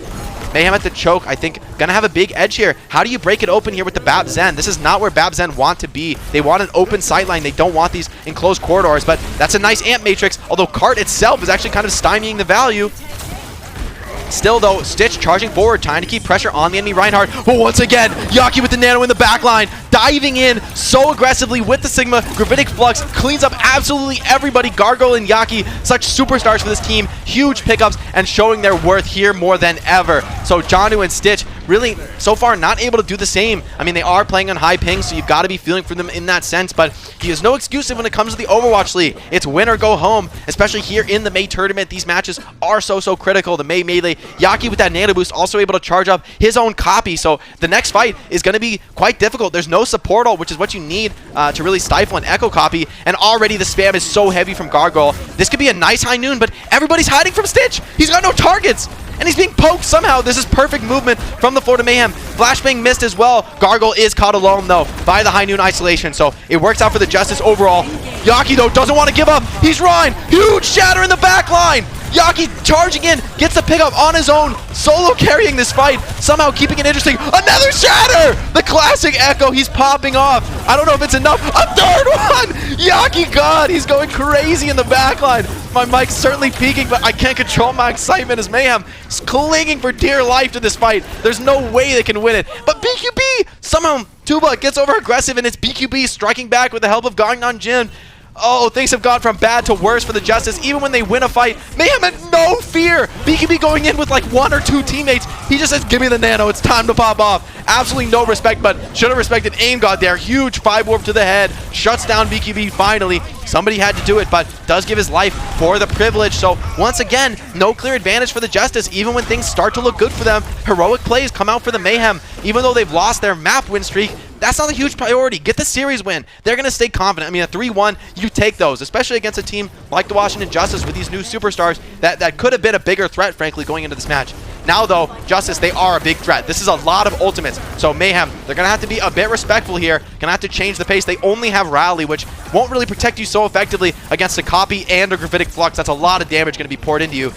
Mayhem at the choke, I think, gonna have a big edge here. How do you break it open here with the Bab Zen? This is not where Bab Zen want to be. They want an open sightline. They don't want these enclosed corridors, but that's a nice amp matrix, although Cart itself is actually kind of stymieing the value. Still, though, Stitch charging forward, trying to keep pressure on the enemy Reinhardt. But once again, Yaki with the Nano in the backline, diving in so aggressively with the Sigma. Gravitic Flux cleans up absolutely everybody. Gargoyle and Yaki, such superstars for this team. Huge pickups and showing their worth here more than ever. So Janu and Stitch really, so far, not able to do the same. I mean, they are playing on high ping, so you've got to be feeling for them in that sense, but he has no excuse when it comes to the Overwatch League. It's win or go home, especially here in the May tournament. These matches are so critical. The May melee, Yaki with that nano boost, also able to charge up his own copy, so the next fight is going to be quite difficult. There's no support ult, which is what you need to really stifle an echo copy, and already the spam is so heavy from Gargoyle. This could be a nice High Noon, but everybody's hiding from Stitch. He's got no targets, and he's being poked somehow. This is perfect movement from the Florida Mayhem. Flashbang missed as well. Gargoyle is caught alone, though, by the High Noon isolation, so it works out for the Justice overall. Yaki, though, doesn't want to give up. He's Ryan. Huge shatter in the back line. Yaki charging in, gets the pickup on his own, solo carrying this fight, somehow keeping it interesting. Another shatter! The classic echo, he's popping off. I don't know if it's enough. A third one! Yaki, God, he's going crazy in the backline. My mic's certainly peaking, but I can't control my excitement as Mayhem is clinging for dear life to this fight. There's no way they can win it. But BQB, somehow Tuba gets over aggressive, and it's BQB striking back with the help of Gangnam Jin. Oh, things have gone from bad to worse for the Justice. Even when they win a fight, Mayhem had no fear. BKB going in with like 1 or 2 teammates. He just says, give me the nano. It's time to pop off. Absolutely no respect, but should have respected AimGod there. Huge 5 warp to the head. Shuts down BKB finally. Somebody had to do it, but does give his life for the privilege. So once again, no clear advantage for the Justice. Even when things start to look good for them, heroic plays come out for the Mayhem. Even though they've lost their map win streak, that's not a huge priority. Get the series win. They're going to stay confident. I mean, a 3-1, you take those, especially against a team like the Washington Justice with these new superstars that could have been a bigger threat, frankly, going into this match. Now, though, Justice, they are a big threat. This is a lot of ultimates. So Mayhem, they're going to have to be a bit respectful here. Going to have to change the pace. They only have Rally, which won't really protect you so effectively against a copy and a Graphitic Flux. That's a lot of damage going to be poured into you.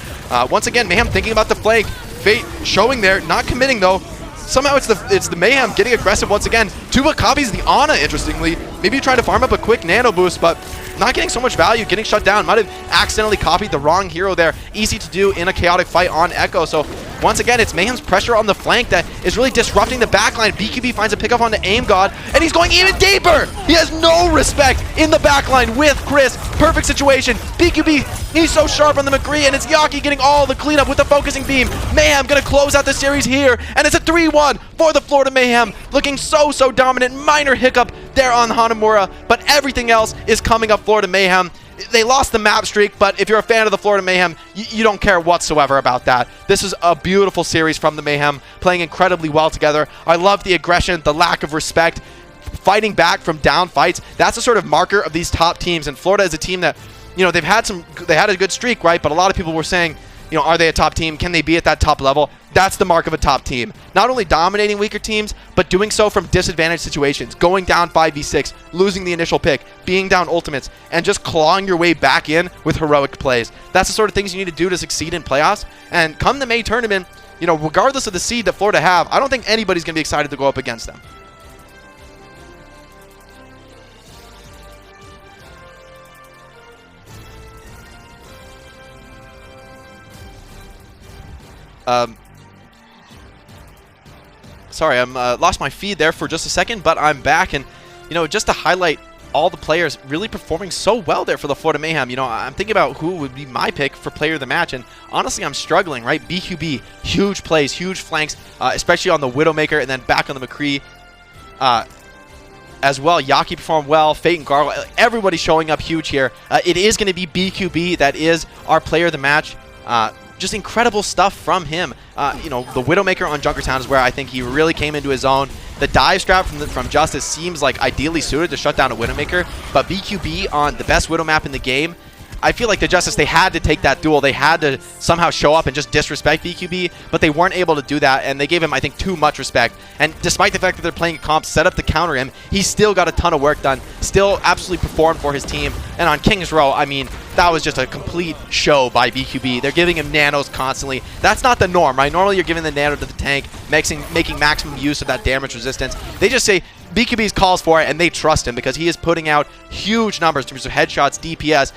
Once again, Mayhem thinking about the flank. Fate showing there, not committing, though. Somehow it's the Mayhem getting aggressive once again. D.Va copies the Ana, interestingly. Maybe trying to farm up a quick nano boost, but not getting so much value, getting shut down. Might have accidentally copied the wrong hero there. Easy to do in a chaotic fight on Echo. So once again, it's Mayhem's pressure on the flank that is really disrupting the backline. BQB finds a pickup on the Aim God, and he's going even deeper. He has no respect in the backline with Chris. Perfect situation. BQB, he's so sharp on the McCree, and it's Yaki getting all the cleanup with the focusing beam. Mayhem gonna close out the series here, and it's a 3-1 for the Florida Mayhem. Looking so dominant. Minor hiccup there on Hanamura, but everything else is coming up Florida Mayhem. They lost the map streak, but if you're a fan of the Florida Mayhem, you don't care whatsoever about that. This is a beautiful series from the Mayhem, playing incredibly well together. I love the aggression, the lack of respect, fighting back from down fights. That's a sort of marker of these top teams, and Florida is a team that, you know, they had a good streak, right? But a lot of people were saying, you know, are they a top team? Can they be at that top level? That's the mark of a top team. Not only dominating weaker teams, but doing so from disadvantaged situations, going down 5v6, losing the initial pick, being down ultimates, and just clawing your way back in with heroic plays. That's the sort of things you need to do to succeed in playoffs. And come the May tournament, you know, regardless of the seed that Florida have, I don't think anybody's going to be excited to go up against them. Sorry, I'm lost my feed there for just a second, but I'm back, and you know, just to highlight all the players really performing so well there for the Florida Mayhem. You know, I'm thinking about who would be my pick for player of the match, and honestly, I'm struggling, right? BQB, huge plays, huge flanks, especially on the Widowmaker, and then back on the McCree as well. Yaki performed well, Fate and Gargle, everybody showing up huge here. It is going to be BQB that is our player of the match. Just incredible stuff from him. You know, the Widowmaker on Junkertown is where I think he really came into his own. The dive strap from Justice seems like ideally suited to shut down a Widowmaker, but BQB on the best Widow map in the game, I feel like the Justice, they had to take that duel. They had to somehow show up and just disrespect BQB, but they weren't able to do that, and they gave him, I think, too much respect. And despite the fact that they're playing comp set up to counter him, he still got a ton of work done, still absolutely performed for his team. And on King's Row, I mean, that was just a complete show by BQB. They're giving him nanos constantly. That's not the norm, right? Normally you're giving the nano to the tank, making maximum use of that damage resistance. They just say BQB's calls for it, and they trust him because he is putting out huge numbers in terms of headshots, DPS.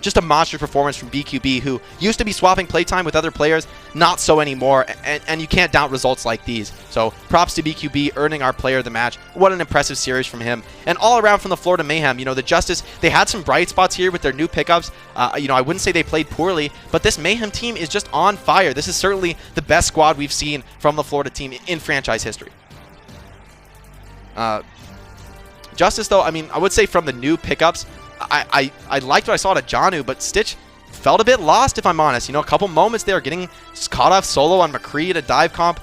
Just a monster performance from BQB, who used to be swapping playtime with other players, not so anymore, and you can't doubt results like these. So props to BQB earning our player of the match. What an impressive series from him. And all around from the Florida Mayhem, you know, the Justice, they had some bright spots here with their new pickups. You know, I wouldn't say they played poorly, but this Mayhem team is just on fire. This is certainly the best squad we've seen from the Florida team in franchise history. Justice, though, I mean, I would say from the new pickups, I liked what I saw at Janu, but Stitch felt a bit lost, if I'm honest. You know, a couple moments there, getting just caught off solo on McCree at a dive comp.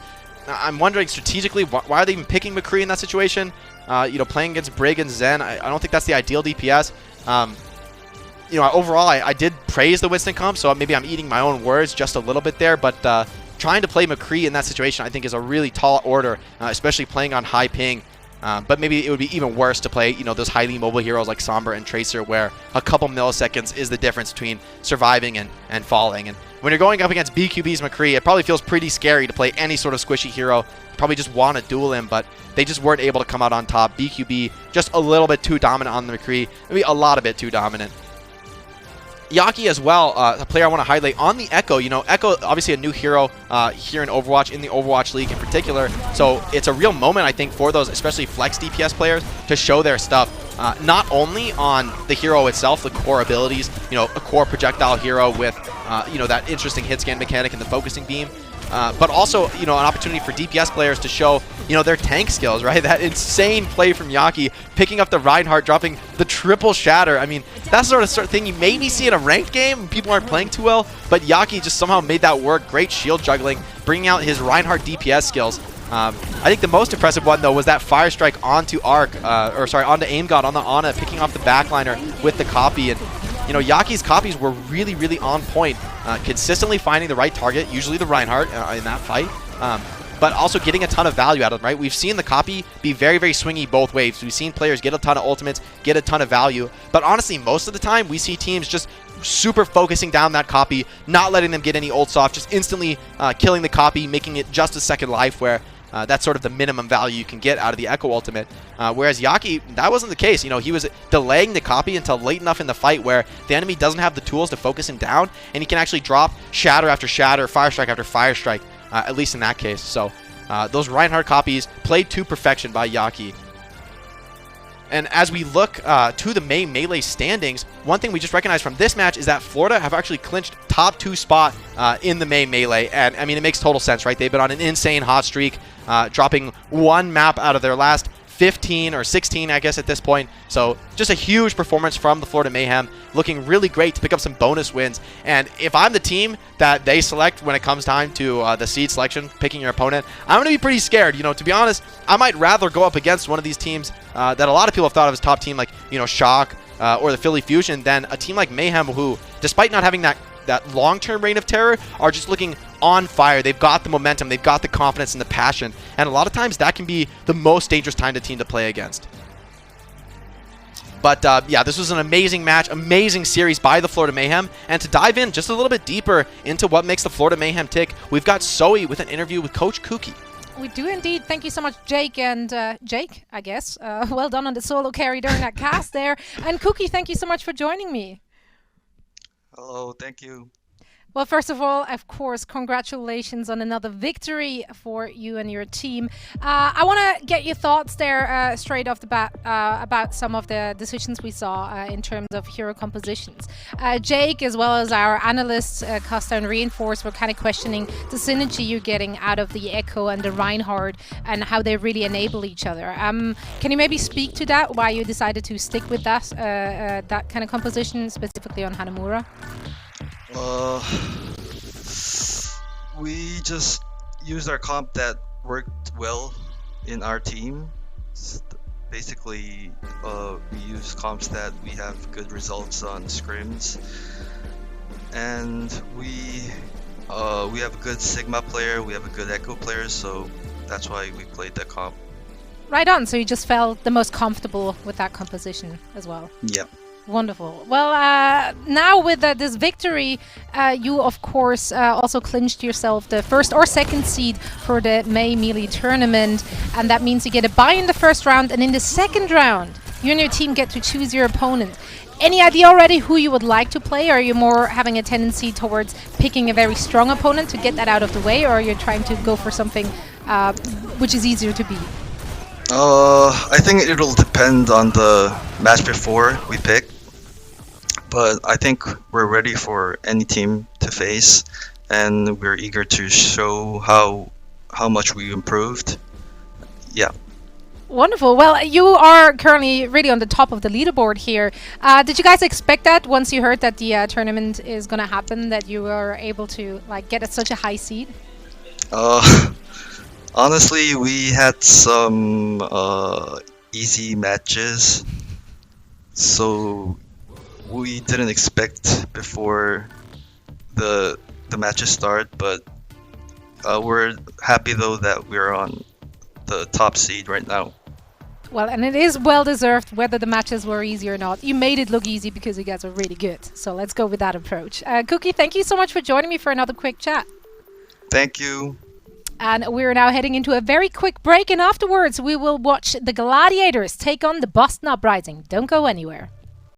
I'm wondering strategically, why are they even picking McCree in that situation? You know, playing against Brig and Zen, I don't think that's the ideal DPS. You know, overall, I did praise the Winston comp, so maybe I'm eating my own words just a little bit there, but trying to play McCree in that situation, I think, is a really tall order, especially playing on high ping. But maybe it would be even worse to play, you know, those highly mobile heroes like Sombra and Tracer, where a couple milliseconds is the difference between surviving and falling. And when you're going up against BQB's McCree, it probably feels pretty scary to play any sort of squishy hero. You probably just want to duel him, but they just weren't able to come out on top. BQB just a little bit too dominant on the McCree, maybe a lot of bit too dominant. Yaki as well, a player I want to highlight on the Echo. You know, Echo, obviously a new hero here in Overwatch, in the Overwatch League in particular. So it's a real moment, I think, for those, especially flex DPS players, to show their stuff. Not only on the hero itself, the core abilities, you know, a core projectile hero with, you know, that interesting hit scan mechanic and the focusing beam. But also, you know, an opportunity for DPS players to show, you know, their tank skills, right? That insane play from Yaki, picking up the Reinhardt, dropping the triple shatter. I mean, that's the sort of thing you maybe see in a ranked game when people aren't playing too well, but Yaki just somehow made that work. Great shield juggling, bringing out his Reinhardt DPS skills. I think the most impressive one, though, was that Fire Strike onto onto Aim God on the Ana, picking off the backliner with the copy. And you know, Yaki's copies were really, really on point, consistently finding the right target, usually the Reinhardt in that fight, but also getting a ton of value out of them, right? We've seen the copy be very, very swingy both ways. We've seen players get a ton of ultimates, get a ton of value, but honestly, most of the time, we see teams just super focusing down that copy, not letting them get any ults off, just instantly killing the copy, making it just a second life, where that's sort of the minimum value you can get out of the Echo ultimate. Whereas Yaki, that wasn't the case. You know, he was delaying the copy until late enough in the fight where the enemy doesn't have the tools to focus him down, and he can actually drop shatter after shatter, fire strike after fire strike, at least in that case. So those Reinhardt copies played to perfection by Yaki. And as we look to the May Melee standings, one thing we just recognized from this match is that Florida have actually clinched top 2 spot in the May Melee. And I mean, it makes total sense, right? They've been on an insane hot streak, dropping 1 map out of their last 15 or 16, I guess, at this point. So just a huge performance from the Florida Mayhem, looking really great to pick up some bonus wins. And if I'm the team that they select when it comes time to the seed selection, picking your opponent, I'm going to be pretty scared. You know, to be honest, I might rather go up against one of these teams that a lot of people have thought of as top team, like, you know, Shock or the Philly Fusion, than a team like Mayhem, who, despite not having that long-term reign of terror, are just looking on fire. They've got the momentum, they've got the confidence and the passion, and a lot of times that can be the most dangerous time to team to play against. But yeah, this was an amazing match, amazing series by the Florida Mayhem. And to dive in just a little bit deeper into what makes the Florida Mayhem tick, we've got Zoe with an interview with Coach Kuki. We do indeed. Thank you so much, Jake. And Jake, I guess, well done on the solo carry during that cast there. And Kuki, thank you so much for joining me. Hello, thank you. Well, first of all, of course, congratulations on another victory for you and your team. I want to get your thoughts there straight off the bat about some of the decisions we saw in terms of hero compositions. Jake, as well as our analysts, Costa and Reinforce, were kind of questioning the synergy you're getting out of the Echo and the Reinhardt and how they really enable each other. Can you maybe speak to that, why you decided to stick with that, that kind of composition, specifically on Hanamura? We just used our comp that worked well in our team. Basically, we use comps that we have good results on scrims, and we have a good Sigma player, we have a good Echo player, so that's why we played that comp. Right on. So you just felt the most comfortable with that composition as well. Yep. Wonderful. Well, now with this victory, you of course also clinched yourself the first or second seed for the May Melee tournament, and that means you get a bye in the first round, and in the second round, you and your team get to choose your opponent. Any idea already who you would like to play, or are you more having a tendency towards picking a very strong opponent to get that out of the way, or are you trying to go for something which is easier to beat? I think it'll depend on the match before we pick. But I think we're ready for any team to face, and we're eager to show how much we improved. Yeah. Wonderful. Well, you are currently really on the top of the leaderboard here. Did you guys expect that once you heard that the tournament is going to happen, that you were able to get at such a high seed? Honestly, we had some easy matches, so we didn't expect before the matches start, but we're happy though that we're on the top seed right now. Well, and it is well deserved whether the matches were easy or not. You made it look easy because you guys are really good. So let's go with that approach. Cookie, thank you so much for joining me for another quick chat. Thank you. And we're now heading into a very quick break, and afterwards we will watch the Gladiators take on the Boston Uprising. Don't go anywhere.